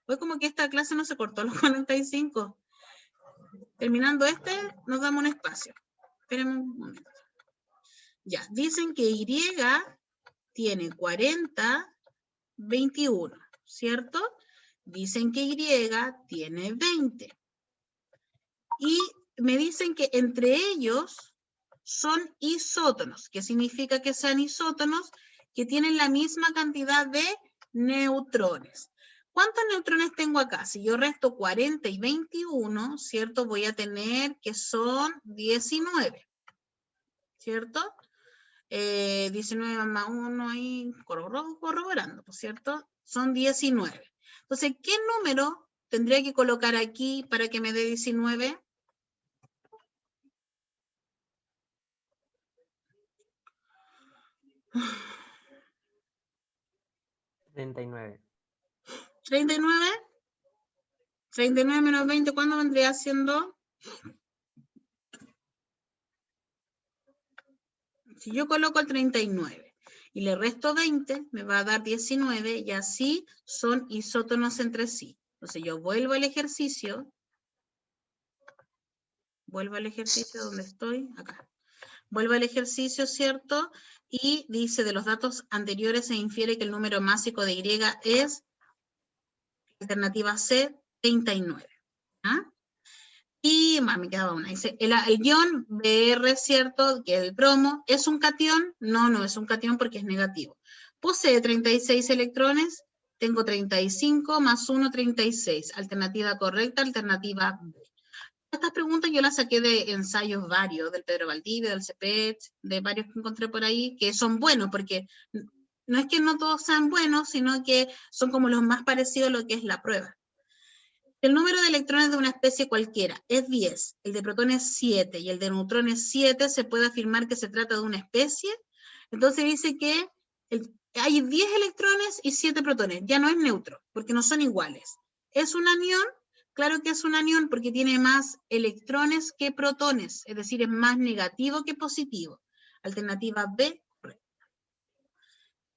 Speaker 1: Hoy como que esta clase no se cortó los 45. Terminando nos damos un espacio. Espérenme un momento. Ya, dicen que Y tiene 40, 21, ¿cierto? Dicen que Y tiene 20. Y me dicen que entre ellos son isótonos. ¿Qué significa que sean isótonos? Que tienen la misma cantidad de neutrones. ¿Cuántos neutrones tengo acá? Si yo resto 40 y 21, ¿cierto? Voy a tener que son 19, ¿cierto? 19 más 1 ahí, corroborando, ¿cierto? Son 19. Entonces, ¿qué número tendría que colocar aquí para que me dé 19?
Speaker 2: $39.
Speaker 1: 39. 39 menos 20, ¿cuándo vendría siendo? Si yo coloco el 39 y le resto 20, me va a dar 19 y así son isótonos entre sí. Entonces yo vuelvo al ejercicio. Vuelvo al ejercicio donde estoy, acá. Vuelvo al ejercicio, ¿cierto? Y dice, de los datos anteriores se infiere que el número másico de Y es, alternativa C, 39. ¿Ah? Y más, me quedaba una. Dice, el ion Br, ¿cierto? Que es el bromo, ¿es un catión? No, no es un catión porque es negativo. Posee 36 electrones, tengo 35 más 1, 36. Alternativa correcta, alternativa B. Estas preguntas yo las saqué de ensayos varios, del Pedro Valdivia, del CEPET, de varios que encontré por ahí, que son buenos, porque no es que no todos sean buenos, sino que son como los más parecidos a lo que es la prueba. El número de electrones de una especie cualquiera es 10, el de protones 7 y el de neutrones 7, se puede afirmar que se trata de una especie. Entonces dice que hay 10 electrones y 7 protones, ya no es neutro, porque no son iguales. ¿Es un anión? Claro que es un anión porque tiene más electrones que protones, es decir, es más negativo que positivo. Alternativa B, correcta.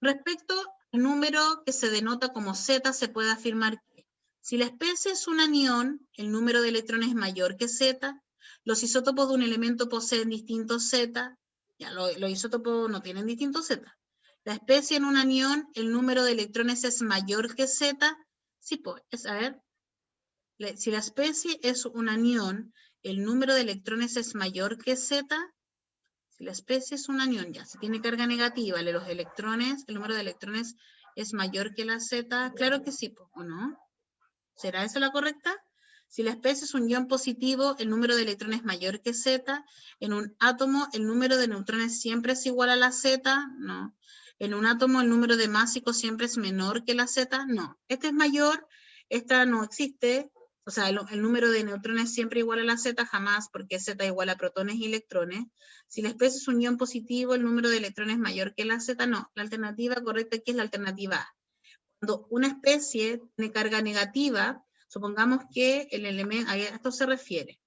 Speaker 1: Respecto al número que se denota como Z, se puede afirmar que si la especie es un anión, el número de electrones es mayor que Z, los isótopos de un elemento poseen distintos Z, ya los isótopos no tienen distintos Z. La especie en un anión, el número de electrones es mayor que Z, sí, pues, a ver, si la especie es un anión, el número de electrones es mayor que Z, si la especie es un anión, ya, si tiene carga negativa, los electrones, el número de electrones es mayor que la Z, claro que sí, ¿o no? ¿Será esa la correcta? Si la especie es un ion positivo, el número de electrones es mayor que Z. En un átomo, el número de neutrones siempre es igual a la Z. No. En un átomo, el número de másicos siempre es menor que la Z. No. Este es mayor, esta no existe. O sea, el número de neutrones siempre igual a la Z, jamás, porque Z igual a protones y electrones. Si la especie es un ion positivo, el número de electrones es mayor que la Z. No. La alternativa correcta aquí es la alternativa A. Cuando una especie tiene carga negativa, supongamos que el elemento, a esto se refiere.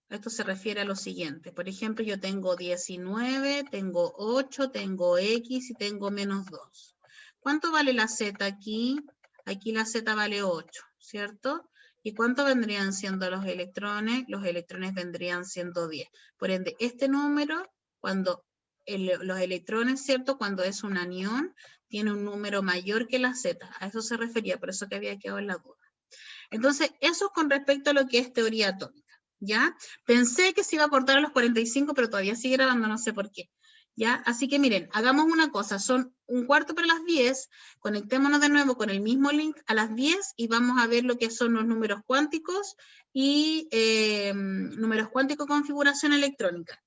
Speaker 1: Esto se refiere a lo siguiente. Por ejemplo, yo tengo 19, tengo 8, tengo X y tengo menos 2. ¿Cuánto vale la Z aquí? Aquí la Z vale 8, ¿cierto? ¿Y cuánto vendrían siendo los electrones? Los electrones vendrían siendo 10. Por ende, este número, cuando los electrones, ¿cierto? Cuando es un anión, tiene un número mayor que la Z. A eso se refería, por eso que había quedado en la duda. Entonces, eso es con respecto a lo que es teoría atómica, ¿ya? Pensé que se iba a cortar a los 45, pero todavía sigue grabando, no sé por qué, ¿ya? Así que miren, hagamos una cosa, son 1/4 para las 10, conectémonos de nuevo con el mismo link a las 10 y vamos a ver lo que son los números cuánticos y números cuánticos configuración electrónica.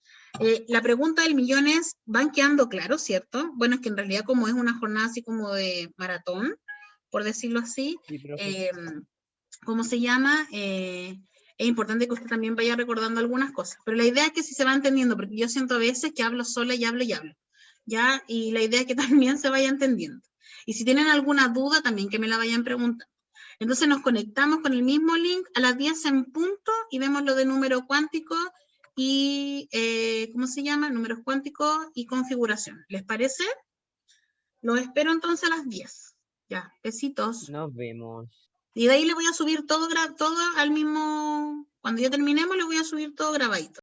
Speaker 1: La pregunta del millón es, ¿van quedando claros, cierto? Bueno, es que en realidad como es una jornada así como de maratón, por decirlo así,
Speaker 2: Sí, profe.
Speaker 1: ¿cómo se llama? Es importante que usted también vaya recordando algunas cosas, pero la idea es que si se va entendiendo, porque yo siento a veces que hablo sola y hablo, ¿ya? Y la idea es que también se vaya entendiendo. Y si tienen alguna duda, también que me la vayan preguntando. Entonces nos conectamos con el mismo link a las 10 en punto y vemos lo de número cuántico y, ¿cómo se llama? Números cuánticos y configuración. ¿Les parece? Los espero entonces a las 10. Ya, besitos.
Speaker 2: Nos vemos.
Speaker 1: Y de ahí le voy a subir todo al mismo, cuando ya terminemos le voy a subir todo grabadito.